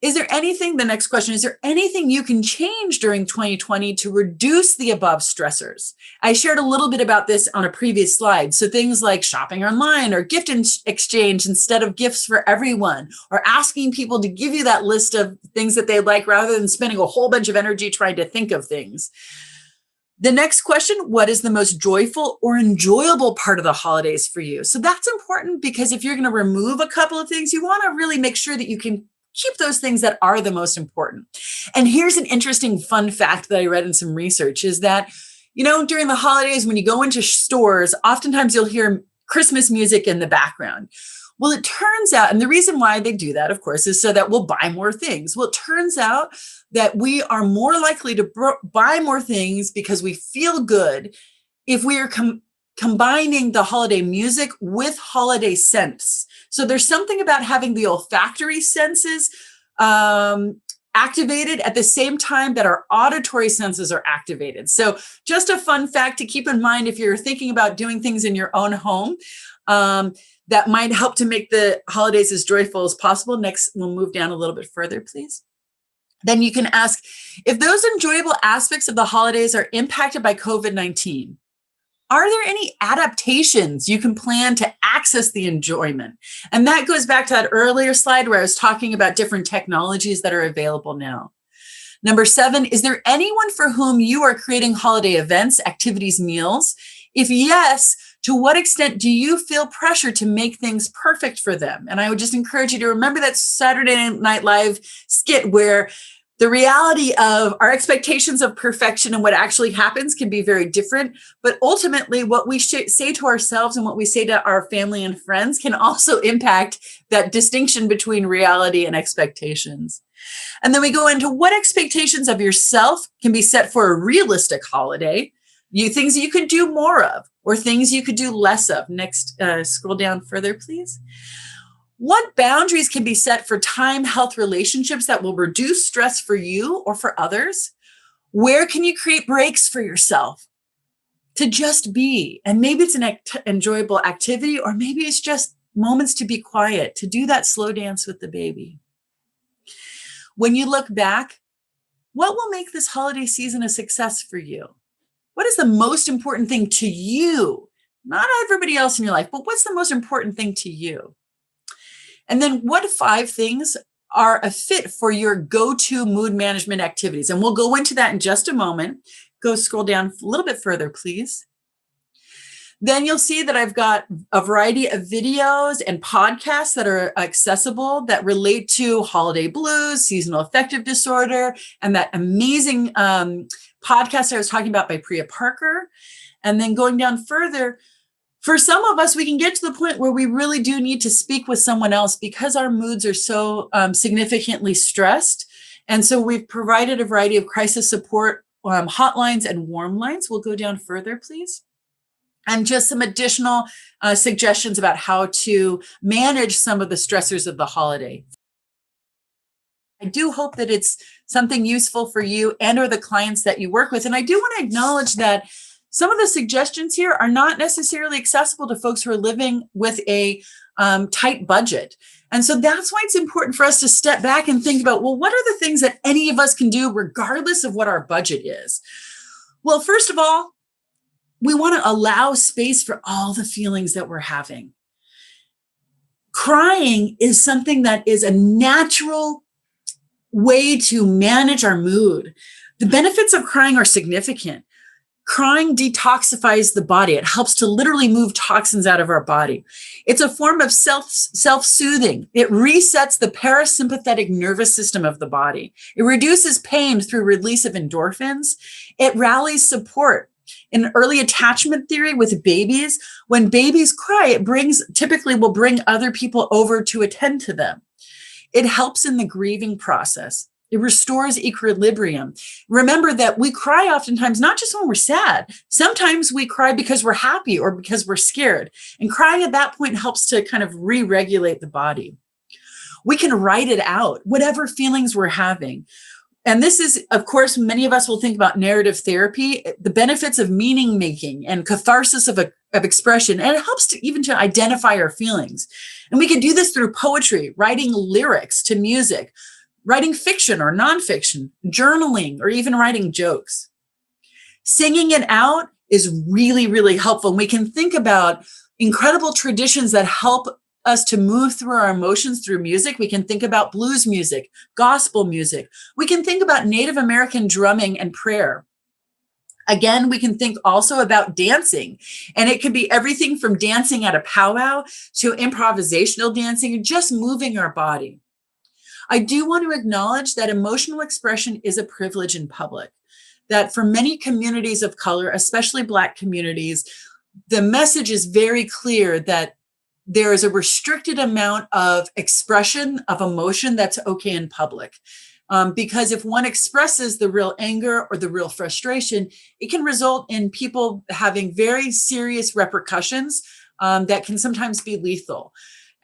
Is there anything, the next question, is there anything you can change during 2020 to reduce the above stressors? I shared a little bit about this on a previous slide. So things like shopping online or gift exchange instead of gifts for everyone, or asking people to give you that list of things that they like rather than spending a whole bunch of energy trying to think of things. The next question, what is the most joyful or enjoyable part of the holidays for you? So that's important because if you're going to remove a couple of things, you want to really make sure that you can keep those things that are the most important. And here's an interesting fun fact that I read in some research is that, during the holidays, when you go into stores, oftentimes you'll hear Christmas music in the background. Well, it turns out, and the reason why they do that, of course, is so that we'll buy more things. Well, it turns out that we are more likely to buy more things because we feel good if we are combining the holiday music with holiday scents. So there's something about having the olfactory senses activated at the same time that our auditory senses are activated. So just a fun fact to keep in mind if you're thinking about doing things in your own home that might help to make the holidays as joyful as possible. Next, we'll move down a little bit further, please. Then you can ask if those enjoyable aspects of the holidays are impacted by COVID-19. Are there any adaptations you can plan to access the enjoyment? And that goes back to that earlier slide where I was talking about different technologies that are available now. Number 7, is there anyone for whom you are creating holiday events, activities, meals? If yes, to what extent do you feel pressure to make things perfect for them? And I would just encourage you to remember that Saturday Night Live skit where the reality of our expectations of perfection and what actually happens can be very different. But ultimately, what we say to ourselves and what we say to our family and friends can also impact that distinction between reality and expectations. And then we go into what expectations of yourself can be set for a realistic holiday, things you could do more of or things you could do less of. Next, scroll down further, please. What boundaries can be set for time, health, relationships that will reduce stress for you or for others? Where can you create breaks for yourself to just be? And maybe it's an enjoyable activity, or maybe it's just moments to be quiet, to do that slow dance with the baby. When you look back, what will make this holiday season a success for you? What is the most important thing to you? Not everybody else in your life, but what's the most important thing to you? And then what 5 things are a fit for your go-to mood management activities? And we'll go into that in just a moment. Go scroll down a little bit further, please. Then you'll see that I've got a variety of videos and podcasts that are accessible that relate to holiday blues, seasonal affective disorder, and that amazing podcast I was talking about by Priya Parker. And then going down further, for some of us, we can get to the point where we really do need to speak with someone else because our moods are so significantly stressed. And so we've provided a variety of crisis support hotlines and warm lines. We'll go down further, please. And just some additional suggestions about how to manage some of the stressors of the holiday. I do hope that it's something useful for you and or the clients that you work with. And I do want to acknowledge that some of the suggestions here are not necessarily accessible to folks who are living with a tight budget. And so that's why it's important for us to step back and think about, well, what are the things that any of us can do regardless of what our budget is? Well, first of all, we want to allow space for all the feelings that we're having. Crying is something that is a natural way to manage our mood. The benefits of crying are significant. Crying detoxifies the body. It helps to literally move toxins out of our body. It's a form of self-soothing. It resets the parasympathetic nervous system of the body. It reduces pain through release of endorphins. It rallies support. In early attachment theory with babies, when babies cry, typically will bring other people over to attend to them. It helps in the grieving process. It restores equilibrium. Remember that we cry oftentimes, not just when we're sad. Sometimes we cry because we're happy or because we're scared. And crying at that point helps to kind of re-regulate the body. We can write it out, whatever feelings we're having. And this is, of course, many of us will think about narrative therapy, the benefits of meaning making and catharsis of expression. And it helps to even to identify our feelings. And we can do this through poetry, writing lyrics to music, writing fiction or nonfiction, journaling, or even writing jokes. Singing it out is really, really helpful. And we can think about incredible traditions that help us to move through our emotions through music. We can think about blues music, gospel music. We can think about Native American drumming and prayer. Again, we can think also about dancing, and it could be everything from dancing at a powwow to improvisational dancing and just moving our body. I do want to acknowledge that emotional expression is a privilege in public, that for many communities of color, especially Black communities, the message is very clear that there is a restricted amount of expression of emotion that's okay in public. Because if one expresses the real anger or the real frustration, it can result in people having very serious repercussions that can sometimes be lethal.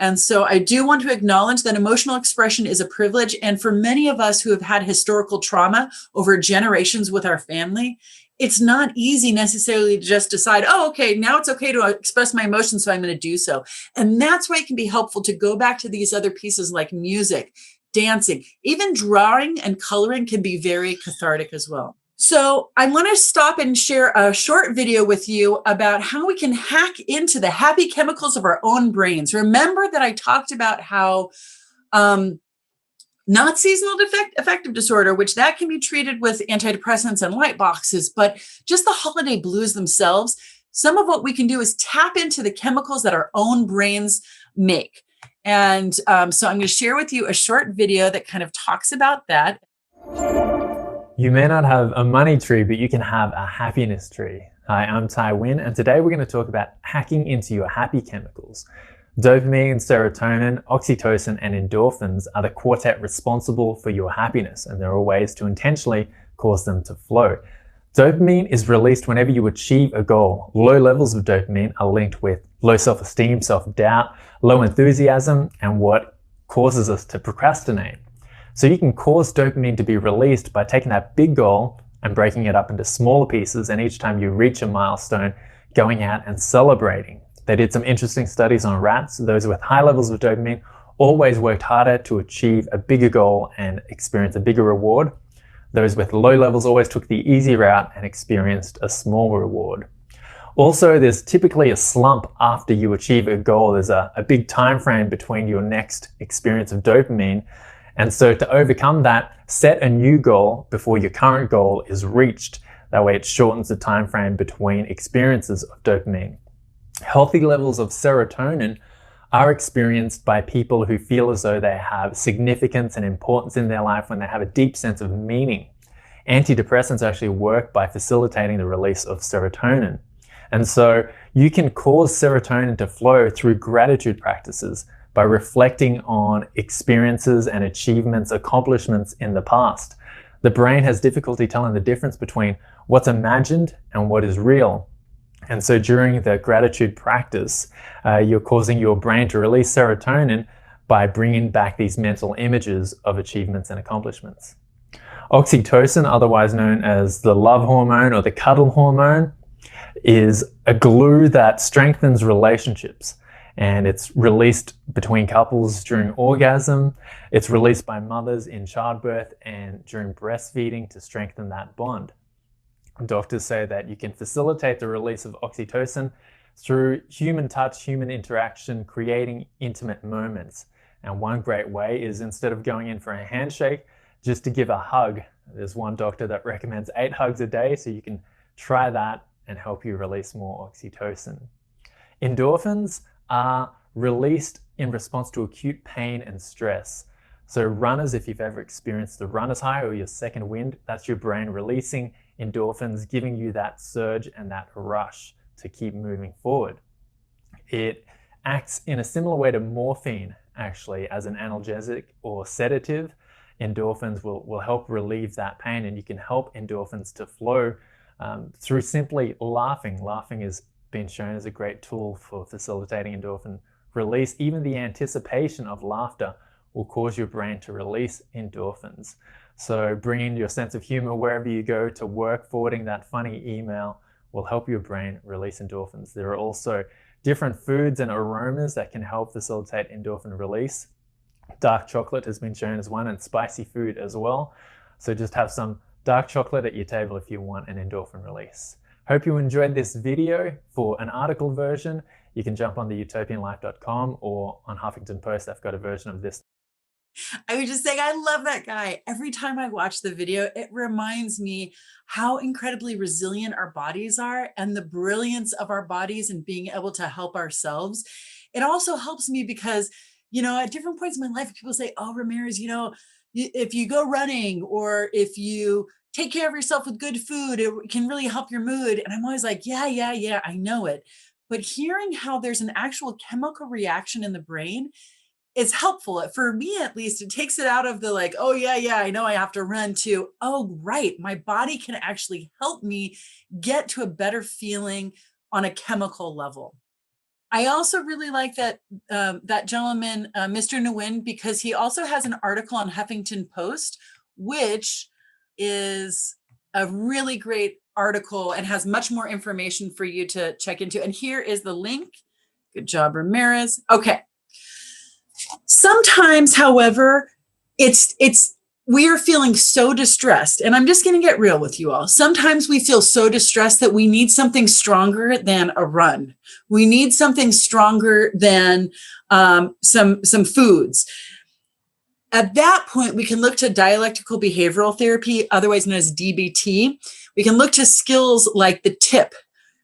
And so I do want to acknowledge that emotional expression is a privilege. And for many of us who have had historical trauma over generations with our family, it's not easy necessarily to just decide, oh, okay, now it's okay to express my emotions, so I'm going to do so. And that's why it can be helpful to go back to these other pieces like music, dancing, even drawing and coloring can be very cathartic as well. So I want to stop and share a short video with you about how we can hack into the happy chemicals of our own brains. Remember that I talked about how not seasonal affective disorder, which that can be treated with antidepressants and light boxes, but just the holiday blues themselves. Some of what we can do is tap into the chemicals that our own brains make. And so I'm going to share with you a short video that kind of talks about that. You may not have a money tree, but you can have a happiness tree. Hi, I'm Tai Nguyen, and today we're going to talk about hacking into your happy chemicals. Dopamine, serotonin, oxytocin, and endorphins are the quartet responsible for your happiness, and there are ways to intentionally cause them to flow. Dopamine is released whenever you achieve a goal. Low levels of dopamine are linked with low self-esteem, self-doubt, low enthusiasm, and what causes us to procrastinate. So you can cause dopamine to be released by taking that big goal and breaking it up into smaller pieces, and each time you reach a milestone, going out and celebrating. They did some interesting studies on rats. Those with high levels of dopamine always worked harder to achieve a bigger goal and experience a bigger reward. Those with low levels always took the easy route and experienced a small reward. Also, there's typically a slump after you achieve a goal. There's a big time frame between your next experience of dopamine. And so to overcome that, set a new goal before your current goal is reached. That way it shortens the time frame between experiences of dopamine. Healthy levels of serotonin are experienced by people who feel as though they have significance and importance in their life, when they have a deep sense of meaning. Antidepressants actually work by facilitating the release of serotonin. And so you can cause serotonin to flow through gratitude practices by reflecting on experiences and achievements, accomplishments in the past. The brain has difficulty telling the difference between what's imagined and what is real. And so during the gratitude practice, you're causing your brain to release serotonin by bringing back these mental images of achievements and accomplishments. Oxytocin, otherwise known as the love hormone or the cuddle hormone, is a glue that strengthens relationships. And it's released between couples during orgasm. It's released by mothers in childbirth and during breastfeeding to strengthen that bond. Doctors say that you can facilitate the release of oxytocin through human touch, human interaction, creating intimate moments. And one great way is, instead of going in for a handshake, just to give a hug. There's one doctor that recommends 8 hugs a day, so you can try that and help you release more oxytocin. Endorphins are released in response to acute pain and stress. So runners, if you've ever experienced the runner's high or your second wind, that's your brain releasing endorphins, giving you that surge and that rush to keep moving forward. It acts in a similar way to morphine, actually, as an analgesic or sedative. endorphins will help relieve that pain, and you can help endorphins to flow through simply laughing. Laughing has been shown as a great tool for facilitating endorphin release. Even the anticipation of laughter will cause your brain to release endorphins. So bringing your sense of humor wherever you go to work, forwarding that funny email will help your brain release endorphins. There are also different foods and aromas that can help facilitate endorphin release. Dark chocolate has been shown as one, and spicy food as well. So just have some dark chocolate at your table if you want an endorphin release. Hope you enjoyed this video. For an article version, you can jump on the utopianlife.com, or on Huffington Post, I've got a version of this. I was just saying, I love that guy. Every time I watch the video, it reminds me how incredibly resilient our bodies are and the brilliance of our bodies and being able to help ourselves. It also helps me because, at different points in my life, people say, oh, Ramirez, if you go running or if you take care of yourself with good food, it can really help your mood. And I'm always like, yeah, I know it. But hearing how there's an actual chemical reaction in the brain is helpful. For me, at least, it takes it out of the like, oh yeah, I know I have to run, to, oh, right, my body can actually help me get to a better feeling on a chemical level. I also really like that that gentleman, Mr. Nguyen, because he also has an article on Huffington Post, which is a really great article and has much more information for you to check into. And here is the link. Good job, Ramirez. Okay. Sometimes, however, we are feeling so distressed, and I'm just going to get real with you all. Sometimes we feel so distressed that we need something stronger than a run. We need something stronger than some foods. At that point, we can look to dialectical behavioral therapy, otherwise known as DBT. We can look to skills like the TIP,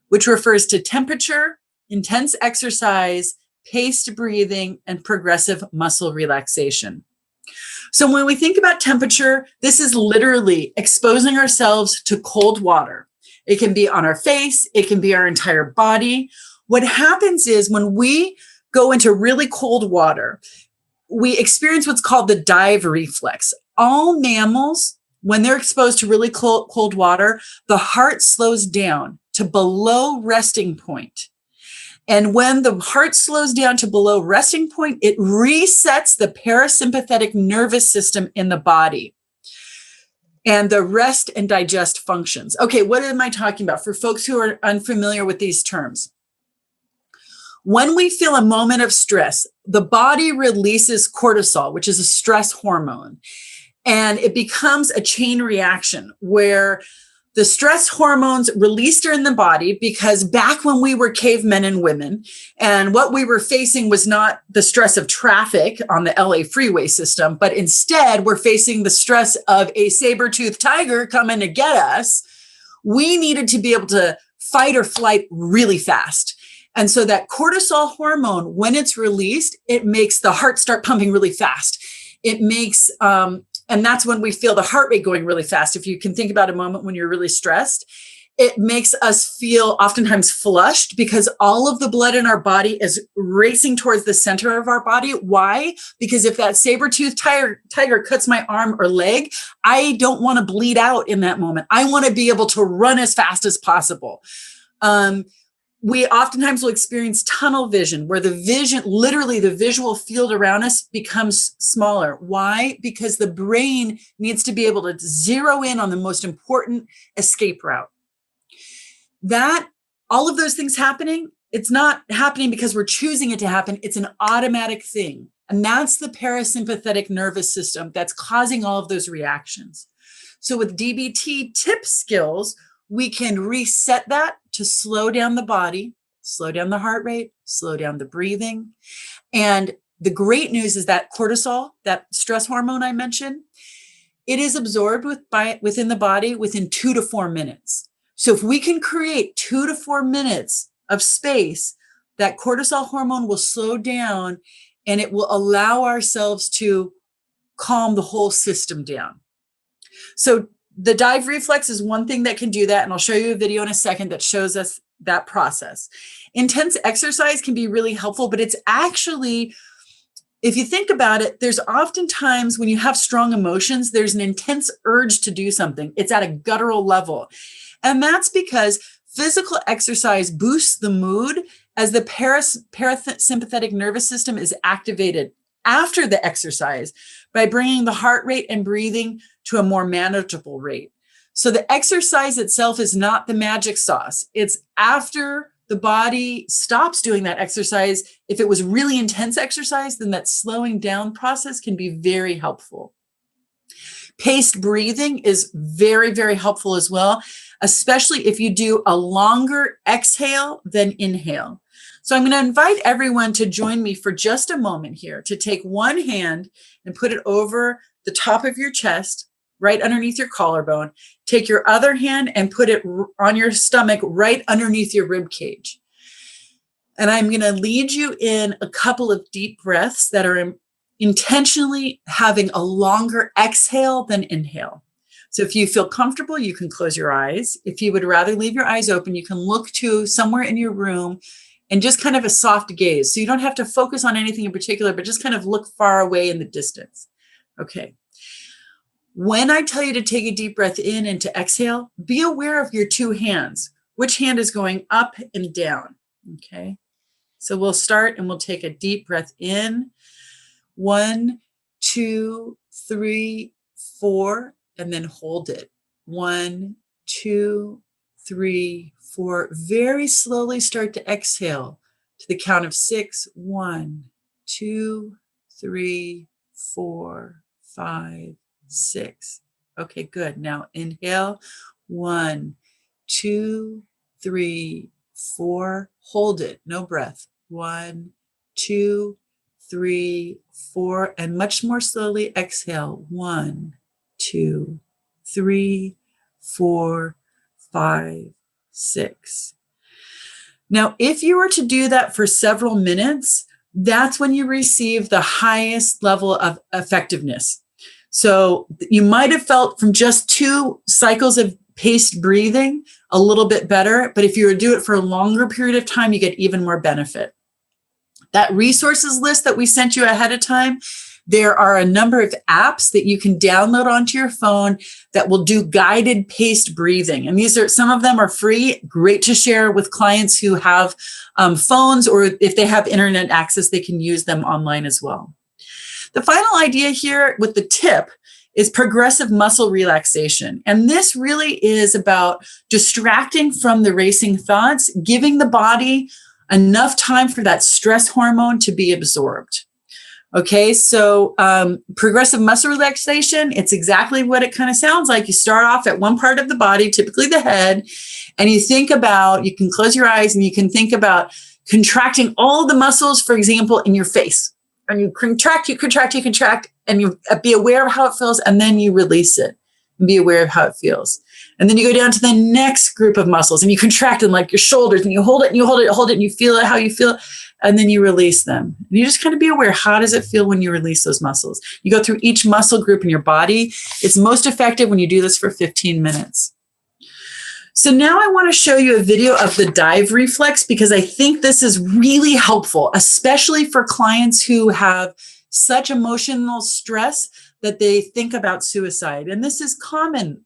which refers to temperature, intense exercise, paced breathing, and progressive muscle relaxation. So when we think about temperature, this is literally exposing ourselves to cold water. It can be on our face, it can be our entire body. What happens is when we go into really cold water, we experience what's called the dive reflex. All mammals, when they're exposed to really cold water, the heart slows down to below resting point. And when the heart slows down to below resting point, it resets the parasympathetic nervous system in the body and the rest and digest functions. Okay, what am I talking about for folks who are unfamiliar with these terms? When we feel a moment of stress, the body releases cortisol, which is a stress hormone, and it becomes a chain reaction where the stress hormones released are in the body, because back when we were cavemen and women, and what we were facing was not the stress of traffic on the LA freeway system, but instead we're facing the stress of a saber-toothed tiger coming to get us. We needed to be able to fight or flight really fast. And so that cortisol hormone, when it's released, it makes the heart start pumping really fast. It makes, and that's when we feel the heart rate going really fast. If you can think about a moment when you're really stressed, it makes us feel oftentimes flushed because all of the blood in our body is racing towards the center of our body. Why? Because if that saber-toothed tiger cuts my arm or leg, I don't want to bleed out in that moment. I want to be able to run as fast as possible. We oftentimes will experience tunnel vision, where the vision, literally the visual field around us becomes smaller. Why? Because the brain needs to be able to zero in on the most important escape route. That, all of those things happening, it's not happening because we're choosing it to happen. It's an automatic thing. And that's the parasympathetic nervous system that's causing all of those reactions. So with DBT tip skills, we can reset that to slow down the body, slow down the heart rate, slow down the breathing. And the great news is that cortisol, that stress hormone I mentioned, it is absorbed within the body within 2 to 4 minutes. So if we can create 2 to 4 minutes of space, that cortisol hormone will slow down and it will allow ourselves to calm the whole system down. So the dive reflex is one thing that can do that. And I'll show you a video in a second that shows us that process. Intense exercise can be really helpful, but it's actually if you think about it, there's oftentimes when you have strong emotions, there's an intense urge to do something. It's at a guttural level. And that's because physical exercise boosts the mood as the parasympathetic nervous system is activated after the exercise by bringing the heart rate and breathing to a more manageable rate. So the exercise itself is not the magic sauce. It's after the body stops doing that exercise. If it was really intense exercise, then that slowing down process can be very helpful. Paced breathing is very, very helpful as well, especially if you do a longer exhale than inhale. So I'm going to invite everyone to join me for just a moment here to take one hand and put it over the top of your chest, right underneath your collarbone. Take your other hand and put it on your stomach, right underneath your rib cage. And I'm going to lead you in a couple of deep breaths that are intentionally having a longer exhale than inhale. So if you feel comfortable, you can close your eyes. If you would rather leave your eyes open, you can look to somewhere in your room and just kind of a soft gaze. So you don't have to focus on anything in particular, but just kind of look far away in the distance. Okay. When I tell you to take a deep breath in and to exhale, be aware of your two hands. Which hand is going up and down? Okay. So we'll start and we'll take a deep breath in. 1, 2, 3, 4, and then hold it. 1, 2, 3, 4. Very slowly start to exhale to the count of 6. 1, 2, 3, 4, 5, 6. Okay, good. Now inhale. 1, 2, 3, 4. Hold it. No breath. 1, 2, 3, 4, and much more slowly exhale. 1, 2, 3, 4, 5, 6. Now, if you were to do that for several minutes, that's when you receive the highest level of effectiveness. So you might have felt from just 2 cycles of paced breathing a little bit better, but if you were to do it for a longer period of time, you get even more benefit. That resources list that we sent you ahead of time, there are a number of apps that you can download onto your phone that will do guided paced breathing. And some of them are free, great to share with clients who have phones, or if they have internet access, they can use them online as well. The final idea here with the tip is progressive muscle relaxation. And this really is about distracting from the racing thoughts, giving the body enough time for that stress hormone to be absorbed. Okay, so progressive muscle relaxation, it's exactly what it kind of sounds like. You start off at one part of the body, typically the head, and you can close your eyes and you can think about contracting all the muscles, for example, in your face. And you contract, and you be aware of how it feels, and then you release it and be aware of how it feels. And then you go down to the next group of muscles and you contract them like your shoulders, and you hold it and you hold it and you feel it, how you feel it, and then you release them. And you just kind of be aware, how does it feel when you release those muscles? You go through each muscle group in your body. It's most effective when you do this for 15 minutes. So now I want to show you a video of the dive reflex, because I think this is really helpful, especially for clients who have such emotional stress that they think about suicide. And this is common,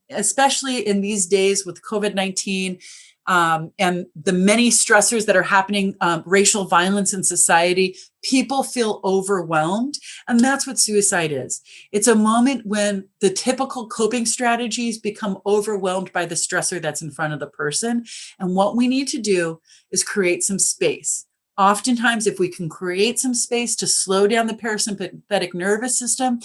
especially in these days with COVID-19 and the many stressors that are happening, racial violence in society. People feel overwhelmed, and that's what suicide is. It's a moment when the typical coping strategies become overwhelmed by the stressor that's in front of the person. And what we need to do is create some space. Oftentimes, if we can create some space to slow down the parasympathetic nervous system,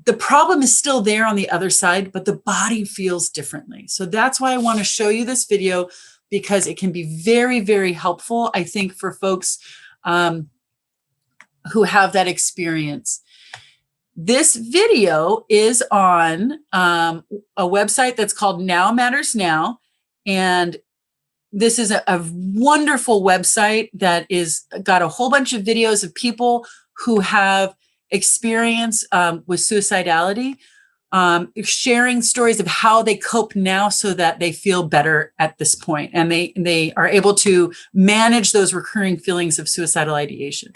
the problem is still there on the other side, but the body feels differently. So that's why I want to show you this video, because it can be very, very helpful, I think, for folks who have that experience. This video is on a website that's called Now Matters Now. And this is a wonderful website that is got a whole bunch of videos of people who have experience with suicidality, sharing stories of how they cope now so that they feel better at this point, and they are able to manage those recurring feelings of suicidal ideation.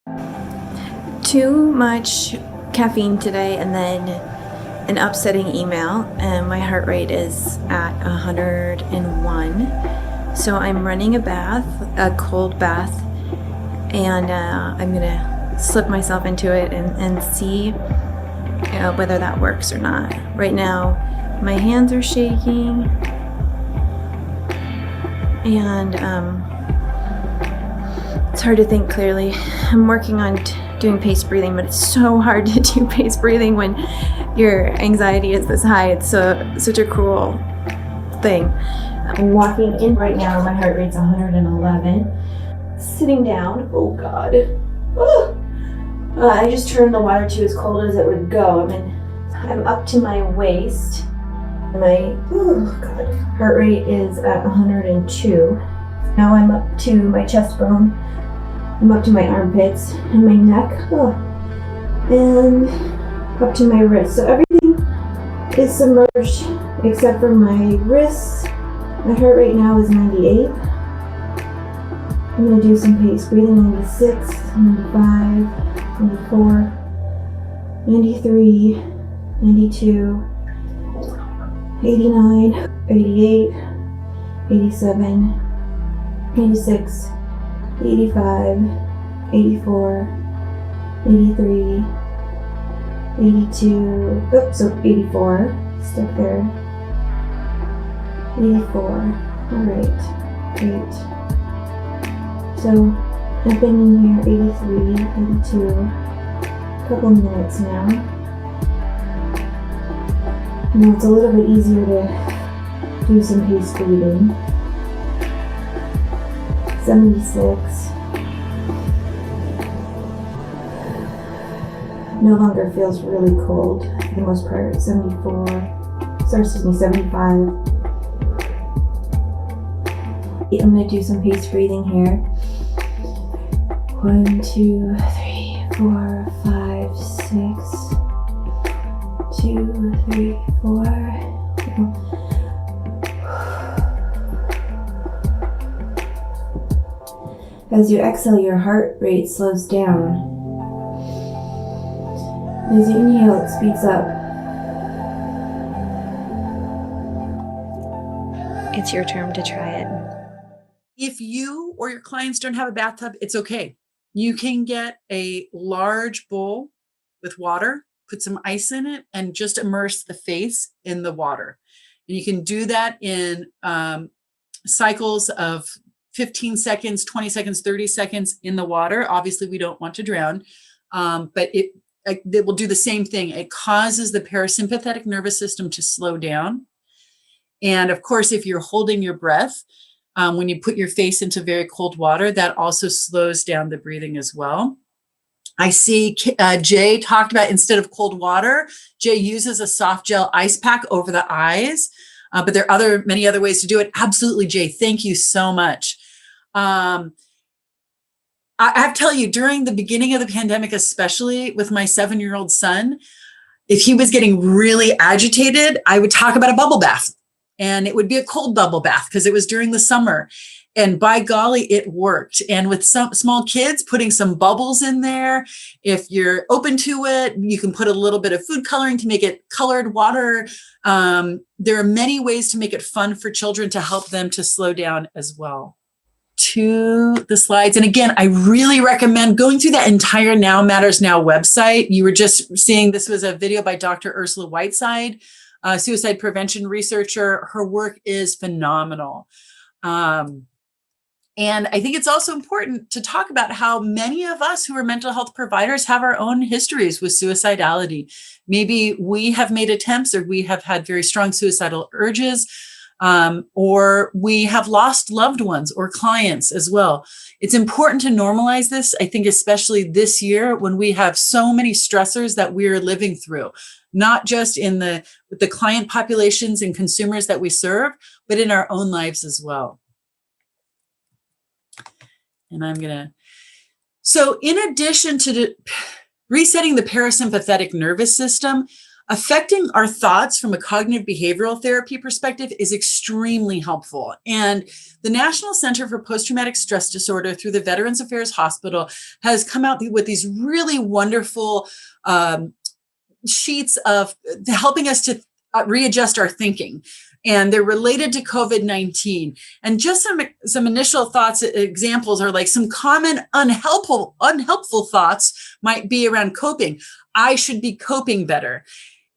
Too much caffeine today and then an upsetting email, and my heart rate is at 101. So I'm running a cold bath, and I'm gonna slip myself into it and see whether that works or not. Right now, my hands are shaking, and it's hard to think clearly. I'm working on doing paced breathing, but it's so hard to do paced breathing when your anxiety is this high. It's such a cruel thing. I'm walking in right now. My heart rate's 111. Sitting down. Oh God. I just turned the water to as cold as it would go. I'm up to my waist. My heart rate is at 102. Now I'm up to my chest bone. I'm up to my armpits and my neck, and up to my wrist. So everything is submerged except for my wrists. My heart rate now is 98. I'm going to do some paced breathing. 96, 95, 94, 93, 92, 89, 88, 87, 86, 85, 84, 83, 82, so 84, stuck there, 84, alright, great. So I've been in here 83, 82, a couple minutes now. Now it's a little bit easier to do some paced breathing. 76. No longer feels really cold for the most part. 74. 75. I'm going to do some paced breathing here. 1, 2, 3, 4, 5, 6. 2, 3, 4. As you exhale, your heart rate slows down. As you inhale, it speeds up. It's your turn to try it. If you or your clients don't have a bathtub, it's okay. You can get a large bowl with water, put some ice in it, and just immerse the face in the water. And you can do that in cycles of 15 seconds, 20 seconds, 30 seconds in the water. Obviously, we don't want to drown, but it will do the same thing. It causes the parasympathetic nervous system to slow down. And of course, if you're holding your breath, when you put your face into very cold water, that also slows down the breathing as well. I see Jay talked about, instead of cold water, Jay uses a soft gel ice pack over the eyes, but there are many other ways to do it. Absolutely, Jay. Thank you so much. I have to tell you, during the beginning of the pandemic, especially with my 7-year-old son, if he was getting really agitated, I would talk about a bubble bath, and it would be a cold bubble bath because it was during the summer. And by golly, it worked. And with some small kids, putting some bubbles in there, if you're open to it, you can put a little bit of food coloring to make it colored water. There are many ways to make it fun for children to help them to slow down as well. To the slides. And again, I really recommend going through that entire Now Matters Now website. You were just seeing, this was a video by Dr. Ursula Whiteside, a suicide prevention researcher. Her work is phenomenal. And I think it's also important to talk about how many of us who are mental health providers have our own histories with suicidality. Maybe we have made attempts, or we have had very strong suicidal urges, or we have lost loved ones or clients as well. It's important to normalize this, I think, especially this year when we have so many stressors that we're living through, not just with the client populations and consumers that we serve, but in our own lives as well. And so in addition to resetting the parasympathetic nervous system, Affecting our thoughts from a cognitive behavioral therapy perspective is extremely helpful. And the National Center for Post-Traumatic Stress Disorder through the Veterans Affairs Hospital has come out with these really wonderful sheets of helping us to readjust our thinking. And they're related to COVID-19. And just some initial thoughts, examples are like some common unhelpful thoughts might be around coping. I should be coping better.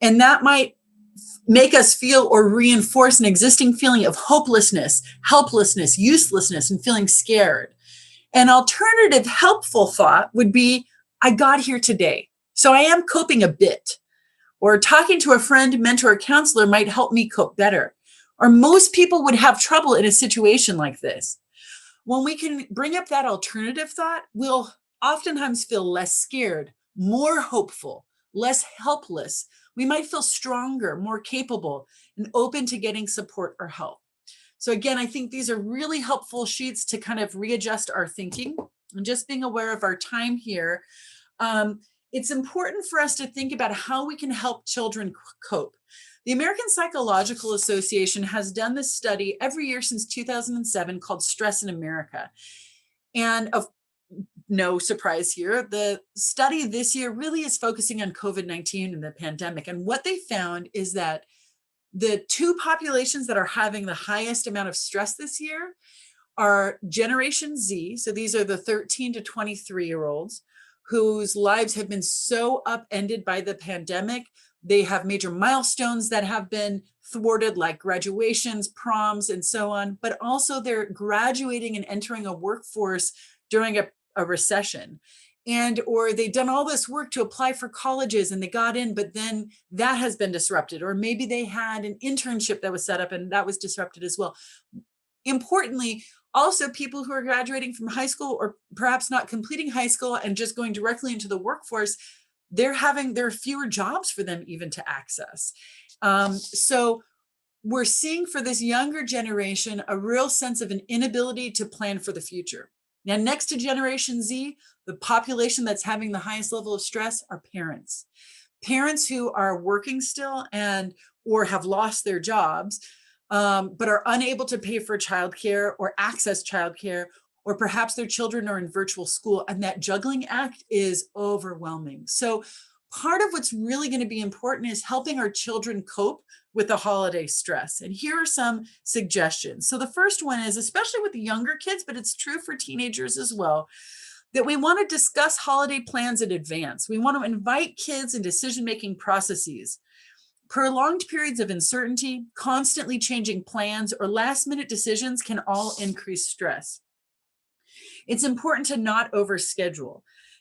And that might make us feel or reinforce an existing feeling of hopelessness, helplessness, uselessness, and feeling scared. An alternative helpful thought would be, I got here today, so I am coping a bit. Or talking to a friend, mentor, or counselor might help me cope better. Or most people would have trouble in a situation like this. When we can bring up that alternative thought, we'll oftentimes feel less scared, more hopeful, less helpless. We might feel stronger, more capable, and open to getting support or help. So again, I think these are really helpful sheets to kind of readjust our thinking and just being aware of our time here. It's important for us to think about how we can help children cope. The American Psychological Association has done this study every year since 2007 called Stress in America. And of no surprise here, the study this year really is focusing on COVID-19 and the pandemic. And what they found is that the two populations that are having the highest amount of stress this year are Generation Z. So these are the 13 to 23-year-olds whose lives have been so upended by the pandemic. They have major milestones that have been thwarted, like graduations, proms, and so on, but also they're graduating and entering a workforce during a recession. And, or they've done all this work to apply for colleges and they got in, but then that has been disrupted. Or maybe they had an internship that was set up and that was disrupted as well. Importantly, also people who are graduating from high school or perhaps not completing high school and just going directly into the workforce, there are fewer jobs for them even to access. So we're seeing for this younger generation a real sense of an inability to plan for the future. Now, next to Generation Z, the population that's having the highest level of stress are parents. Parents who are working still or have lost their jobs, but are unable to pay for childcare or access childcare, or perhaps their children are in virtual school, and that juggling act is overwhelming. So part of what's really going to be important is helping our children cope with the holiday stress. And here are some suggestions. So the first one is, especially with the younger kids, but it's true for teenagers as well, that we want to discuss holiday plans in advance. We want to invite kids in decision-making processes. Prolonged periods of uncertainty, constantly changing plans, or last-minute decisions can all increase stress. It's important to not overschedule.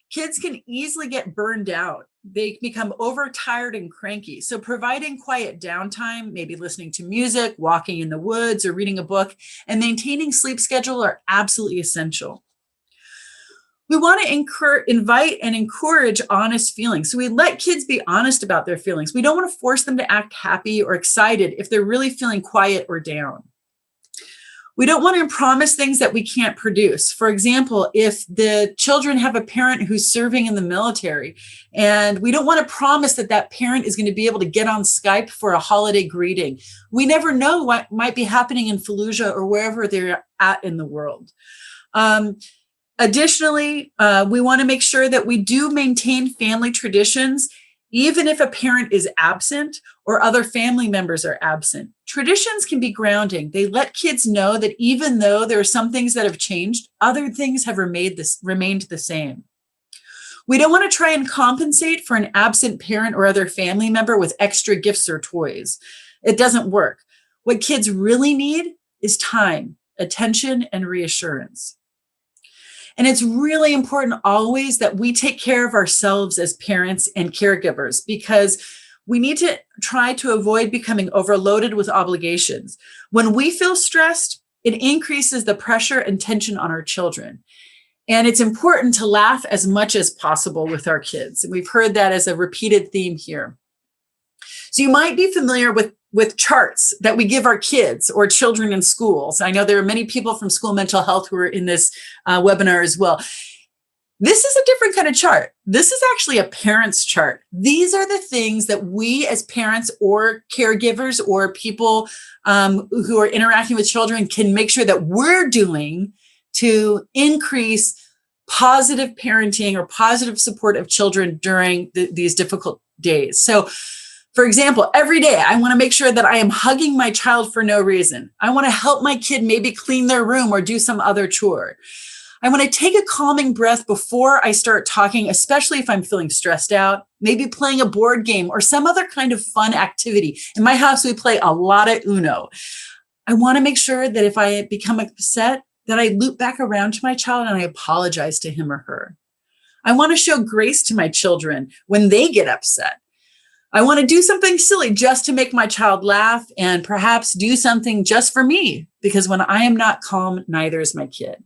Kids can easily get burned out. They become overtired and cranky. So providing quiet downtime, maybe listening to music, walking in the woods, or reading a book, and maintaining sleep schedule are absolutely essential. We want to invite and encourage honest feelings. So we let kids be honest about their feelings. We don't want to force them to act happy or excited if they're really feeling quiet or down. We don't want to promise things that we can't produce. For example, if the children have a parent who's serving in the military, and we don't want to promise that that parent is going to be able to get on Skype for a holiday greeting. We never know what might be happening in Fallujah or wherever they're at in the world. Additionally, we want to make sure that we do maintain family traditions, even if a parent is absent or other family members are absent. Traditions can be grounding. They let kids know that even though there are some things that have changed, other things have remained the same. We don't want to try and compensate for an absent parent or other family member with extra gifts or toys. It doesn't work. What kids really need is time, attention, and reassurance. And it's really important always that we take care of ourselves as parents and caregivers, because we need to try to avoid becoming overloaded with obligations. When we feel stressed, it increases the pressure and tension on our children. And it's important to laugh as much as possible with our kids. And we've heard that as a repeated theme here. So you might be familiar with charts that we give our kids or children in schools. I know there are many people from School Mental Health who are in this webinar as well. This is a different kind of chart. This is actually a parent's chart. These are the things that we as parents or caregivers or people who are interacting with children can make sure that we're doing to increase positive parenting or positive support of children during these difficult days. So, for example, every day I want to make sure that I am hugging my child for no reason. I want to help my kid maybe clean their room or do some other chore. I want to take a calming breath before I start talking, especially if I'm feeling stressed out, maybe playing a board game or some other kind of fun activity. In my house, we play a lot of Uno. I want to make sure that if I become upset, that I loop back around to my child and I apologize to him or her. I want to show grace to my children when they get upset. I want to do something silly just to make my child laugh and perhaps do something just for me, because when I am not calm, neither is my kid.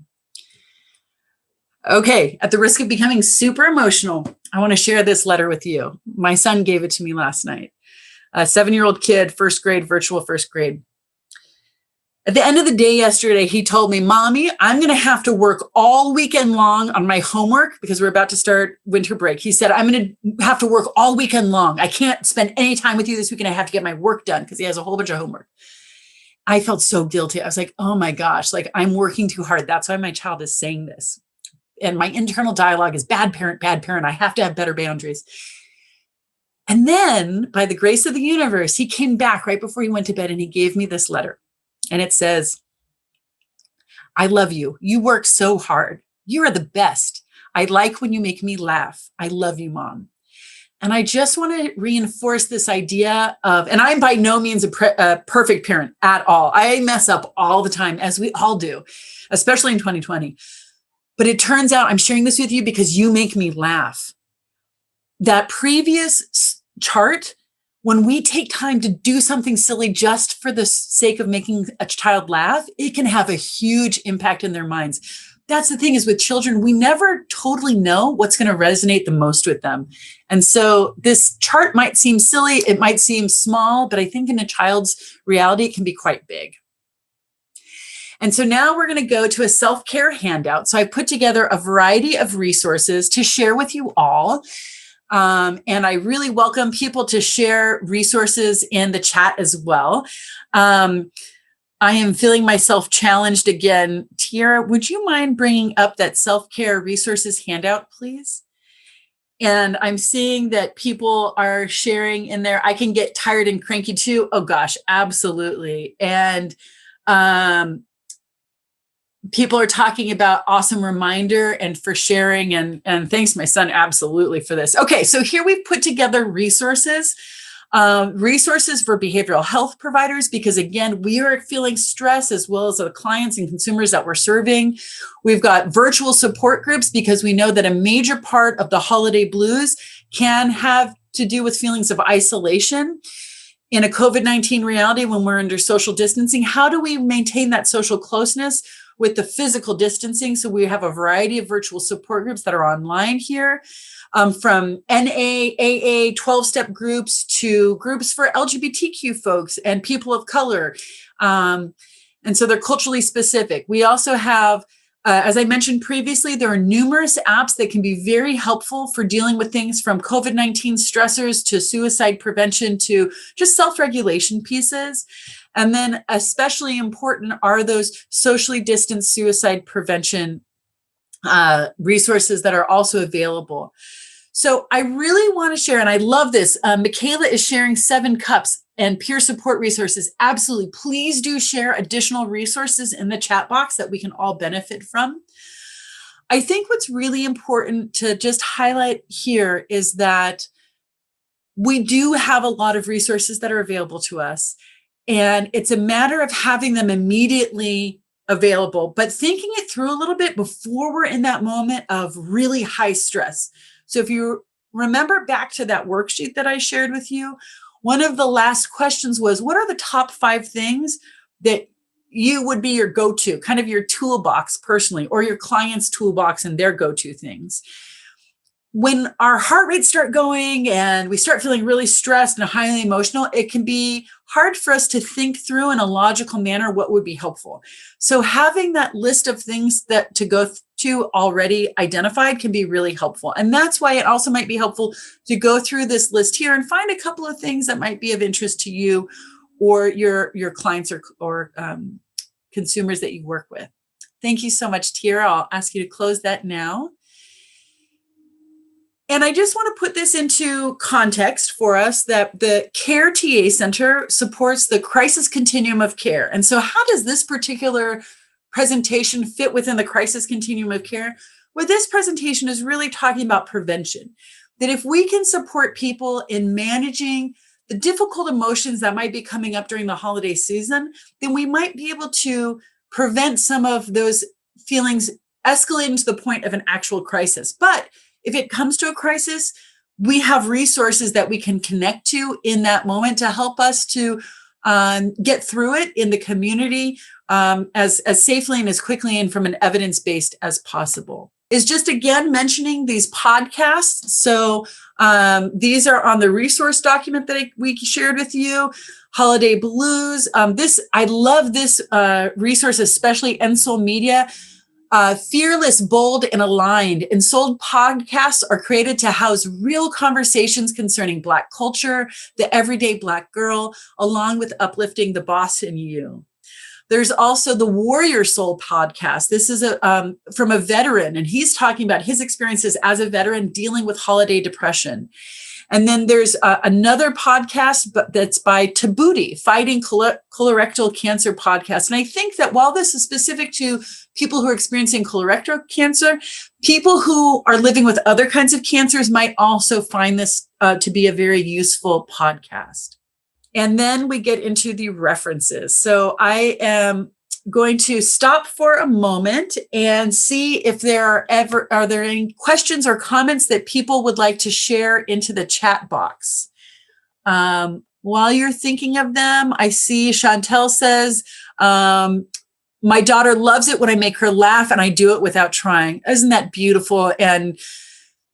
Okay, at the risk of becoming super emotional, I want to share this letter with you. My son gave it to me last night. A 7-year-old kid, first grade, virtual first grade. At the end of the day yesterday, he told me, Mommy, I'm going to have to work all weekend long on my homework because we're about to start winter break. He said, I'm going to have to work all weekend long. I can't spend any time with you this weekend. I have to get my work done because he has a whole bunch of homework. I felt so guilty. I was like, oh my gosh, like I'm working too hard. That's why my child is saying this. And my internal dialogue is bad parent, bad parent. I have to have better boundaries. And then by the grace of the universe, he came back right before he went to bed and he gave me this letter. And it says, I love you. You work so hard. You are the best. I like when you make me laugh. I love you, Mom. And I just want to reinforce this idea of, and I'm by no means a perfect parent at all. I mess up all the time, as we all do, especially in 2020. But it turns out I'm sharing this with you because you make me laugh. That previous chart, when we take time to do something silly just for the sake of making a child laugh, it can have a huge impact in their minds. That's the thing is with children, we never totally know what's going to resonate the most with them. And so this chart might seem silly, it might seem small, but I think in a child's reality, it can be quite big. And so now we're going to go to a self-care handout. So I put together a variety of resources to share with you all. And I really welcome people to share resources in the chat as well. I am feeling myself challenged again. Tiara, would you mind bringing up that self-care resources handout, please? And I'm seeing that people are sharing in there. I can get tired and cranky too. Oh gosh, absolutely. And people are talking about awesome reminder and for sharing and thanks my son absolutely for this. Okay, so here we've put together resources for behavioral health providers, because again, we are feeling stress as well as the clients and consumers that we're serving. We've got virtual support groups because we know that a major part of the holiday blues can have to do with feelings of isolation. In a COVID-19 reality, when we're under social distancing, how do we maintain that social closeness with the physical distancing? So we have a variety of virtual support groups that are online here, from NA, AA, 12-step groups to groups for LGBTQ folks and people of color. And so they're culturally specific. We also have, as I mentioned previously, there are numerous apps that can be very helpful for dealing with things from COVID-19 stressors to suicide prevention to just self-regulation pieces. And then especially important are those socially distanced suicide prevention resources that are also available. So I really want to share, and I love this. Michaela is sharing 7 cups and peer support resources. Absolutely. Please do share additional resources in the chat box that we can all benefit from. I think what's really important to just highlight here is that we do have a lot of resources that are available to us. And it's a matter of having them immediately available, but thinking it through a little bit before we're in that moment of really high stress. So if you remember back to that worksheet that I shared with you, one of the last questions was, what are the top 5 things that you would be your go-to, kind of your toolbox personally, or your client's toolbox and their go-to things? When our heart rates start going and we start feeling really stressed and highly emotional, it can be hard for us to think through in a logical manner what would be helpful. So having that list of things that to go to already identified can be really helpful. And that's why it also might be helpful to go through this list here and find a couple of things that might be of interest to you or your clients or consumers that you work with. Thank you so much, Tira. I'll ask you to close that now. And I just want to put this into context for us that the CARE TA Center supports the crisis continuum of care. And so how does this particular presentation fit within the crisis continuum of care? Well, this presentation is really talking about prevention, that if we can support people in managing the difficult emotions that might be coming up during the holiday season, then we might be able to prevent some of those feelings escalating to the point of an actual crisis. But if it comes to a crisis, we have resources that we can connect to in that moment to help us to get through it in the community as safely and as quickly and from an evidence-based as possible. Is just again mentioning these podcasts. So these are on the resource document that we shared with you. Holiday Blues. I love this resource, especially Ensoul Media. Fearless, bold, and aligned. Ensoul podcasts are created to house real conversations concerning Black culture, the everyday Black girl, along with uplifting the boss in you. There's also the Warrior Soul podcast. This is from a veteran, and he's talking about his experiences as a veteran dealing with holiday depression. And then there's another podcast that's by Tabuti, Fighting Colorectal Cancer podcast. And I think that while this is specific to people who are experiencing colorectal cancer, people who are living with other kinds of cancers might also find this to be a very useful podcast. And then we get into the references. So I am going to stop for a moment and see if are there any questions or comments that people would like to share into the chat box. While you're thinking of them, I see Chantel says, my daughter loves it when I make her laugh and I do it without trying. Isn't that beautiful? And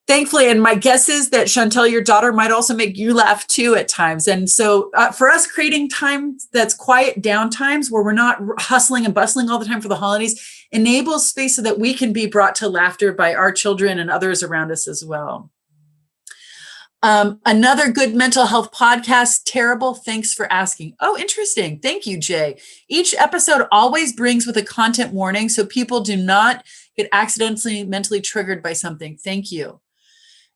thankfully, and my guess is that Chantel, your daughter might also make you laugh too at times. And so for us, creating time that's quiet down times where we're not hustling and bustling all the time for the holidays enables space so that we can be brought to laughter by our children and others around us as well. Another good mental health podcast, Terrible. Thanks for asking. Oh, interesting. Thank you, Jay. Each episode always brings with a content warning so people do not get accidentally mentally triggered by something. Thank you.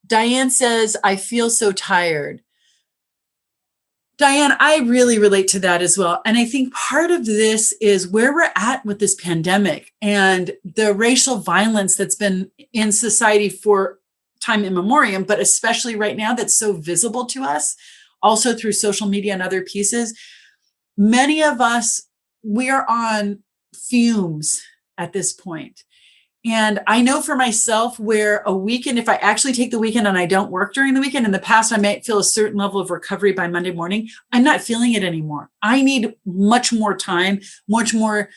Diane says, I feel so tired. Diane, I really relate to that as well. And I think part of this is where we're at with this pandemic and the racial violence that's been in society for time immemorial, but especially right now that's so visible to us, also through social media and other pieces. Many of us, we are on fumes at this point. And I know for myself where a weekend, if I actually take the weekend and I don't work during the weekend, in the past, I might feel a certain level of recovery by Monday morning. I'm not feeling it anymore. I need much more time, much more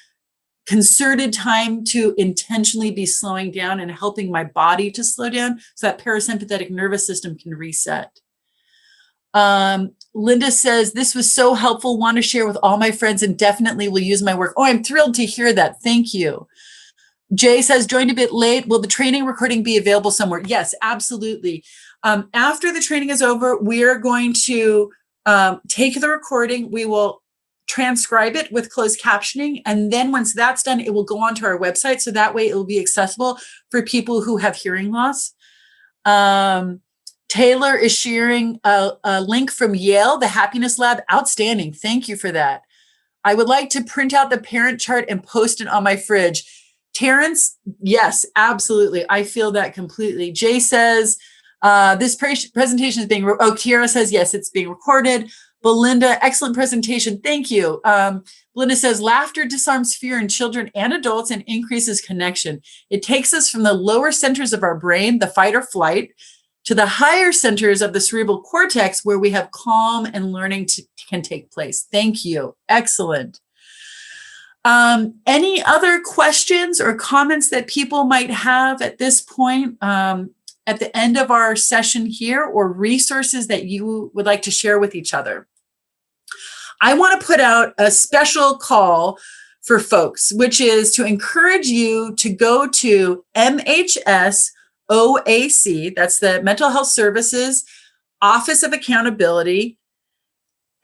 concerted time to intentionally be slowing down and helping my body to slow down so that parasympathetic nervous system can reset. Linda says, this was so helpful. Want to share with all my friends and definitely will use my work. Oh, I'm thrilled to hear that. Thank you. Jay says, joined a bit late. Will the training recording be available somewhere? Yes, absolutely. After the training is over, we are going to take the recording. We will transcribe it with closed captioning. And then once that's done, it will go onto our website. So that way it will be accessible for people who have hearing loss. Taylor is sharing a link from Yale, the Happiness Lab. Outstanding. Thank you for that. I would like to print out the parent chart and post it on my fridge. Terrence, yes, absolutely. I feel that completely. Jay says, this presentation is being, Kiara says, yes, it's being recorded. Belinda, excellent presentation. Thank you. Belinda says, laughter disarms fear in children and adults and increases connection. It takes us from the lower centers of our brain, the fight or flight, to the higher centers of the cerebral cortex where we have calm and learning can take place. Thank you. Excellent. Any other questions or comments that people might have at this point at the end of our session here, or resources that you would like to share with each other? I want to put out a special call for folks, which is to encourage you to go to MHSOAC, that's the Mental Health Services Office of Accountability.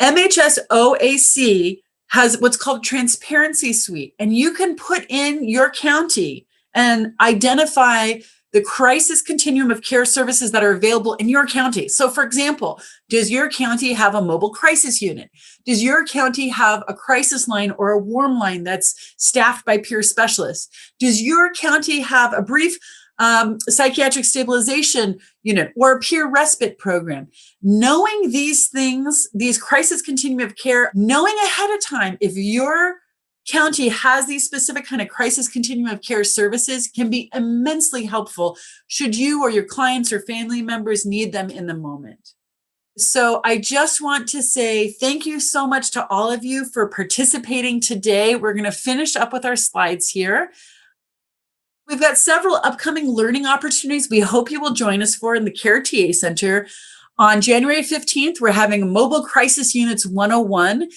MHSOAC has what's called Transparency Suite, and you can put in your county and identify the crisis continuum of care services that are available in your county. So for example, does your county have a mobile crisis unit? Does your county have a crisis line or a warm line that's staffed by peer specialists? Does your county have a brief psychiatric stabilization unit or a peer respite program? Knowing these things, these crisis continuum of care, knowing ahead of time if your county has these specific kind of crisis continuum of care services can be immensely helpful should you or your clients or family members need them in the moment. So I just want to say thank you so much to all of you for participating today. We're going to finish up with our slides here. We've got several upcoming learning opportunities we hope you will join us for in the CARE TA Center. On January 15th, we're having Mobile Crisis Units 101.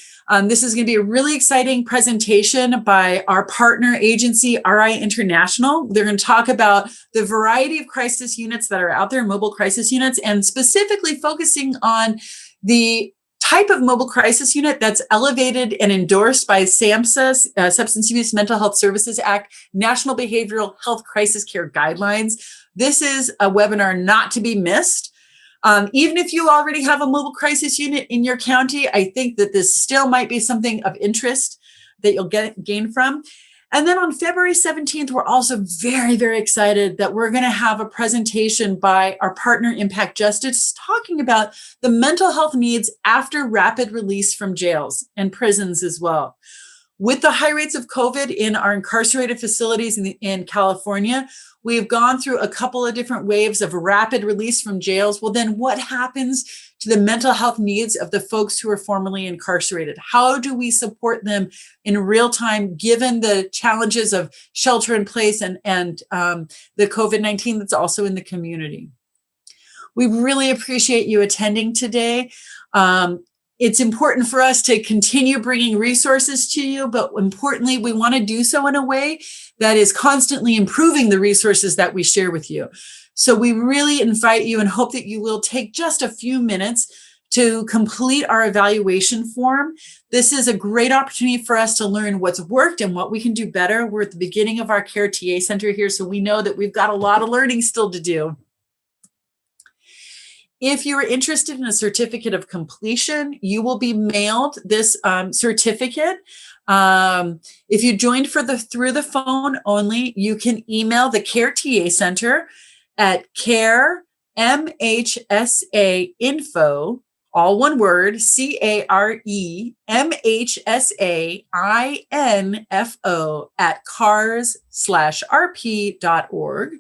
This is going to be a really exciting presentation by our partner agency, RI International. They're going to talk about the variety of crisis units that are out there, mobile crisis units, and specifically focusing on the type of mobile crisis unit that's elevated and endorsed by SAMHSA, Substance Abuse Mental Health Services Act, National Behavioral Health Crisis Care Guidelines. This is a webinar not to be missed. Even if you already have a mobile crisis unit in your county, I think that this still might be something of interest that you'll gain from. And then on February 17th, we're also very, very excited that we're going to have a presentation by our partner Impact Justice talking about the mental health needs after rapid release from jails and prisons as well. With the high rates of COVID in our incarcerated facilities in California, we've gone through a couple of different waves of rapid release from jails. Well, then what happens to the mental health needs of the folks who are formerly incarcerated? How do we support them in real time, given the challenges of shelter in place and the COVID-19 that's also in the community? We really appreciate you attending today. It's important for us to continue bringing resources to you, but importantly, we want to do so in a way that is constantly improving the resources that we share with you. So we really invite you and hope that you will take just a few minutes to complete our evaluation form. This is a great opportunity for us to learn what's worked and what we can do better. We're at the beginning of our CARE TA Center here, so we know that we've got a lot of learning still to do. If you are interested in a certificate of completion, you will be mailed this certificate. If you joined through the phone only, you can email the CARE TA Center at caremhsainfo, all one word, caremhsainfo at cars/rp.org.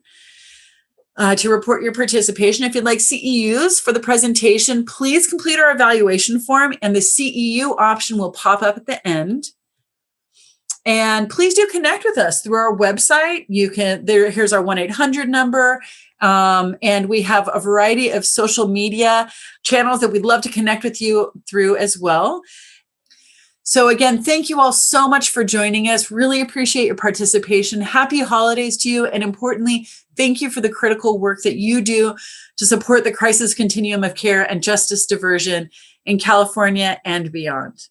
To report your participation. If you'd like CEUs for the presentation, please complete our evaluation form and the CEU option will pop up at the end. And please do connect with us through our website. Here's our 1-800 number. And we have a variety of social media channels that we'd love to connect with you through as well. So again, thank you all so much for joining us. Really appreciate your participation. Happy holidays to you. And importantly, thank you for the critical work that you do to support the crisis continuum of care and justice diversion in California and beyond.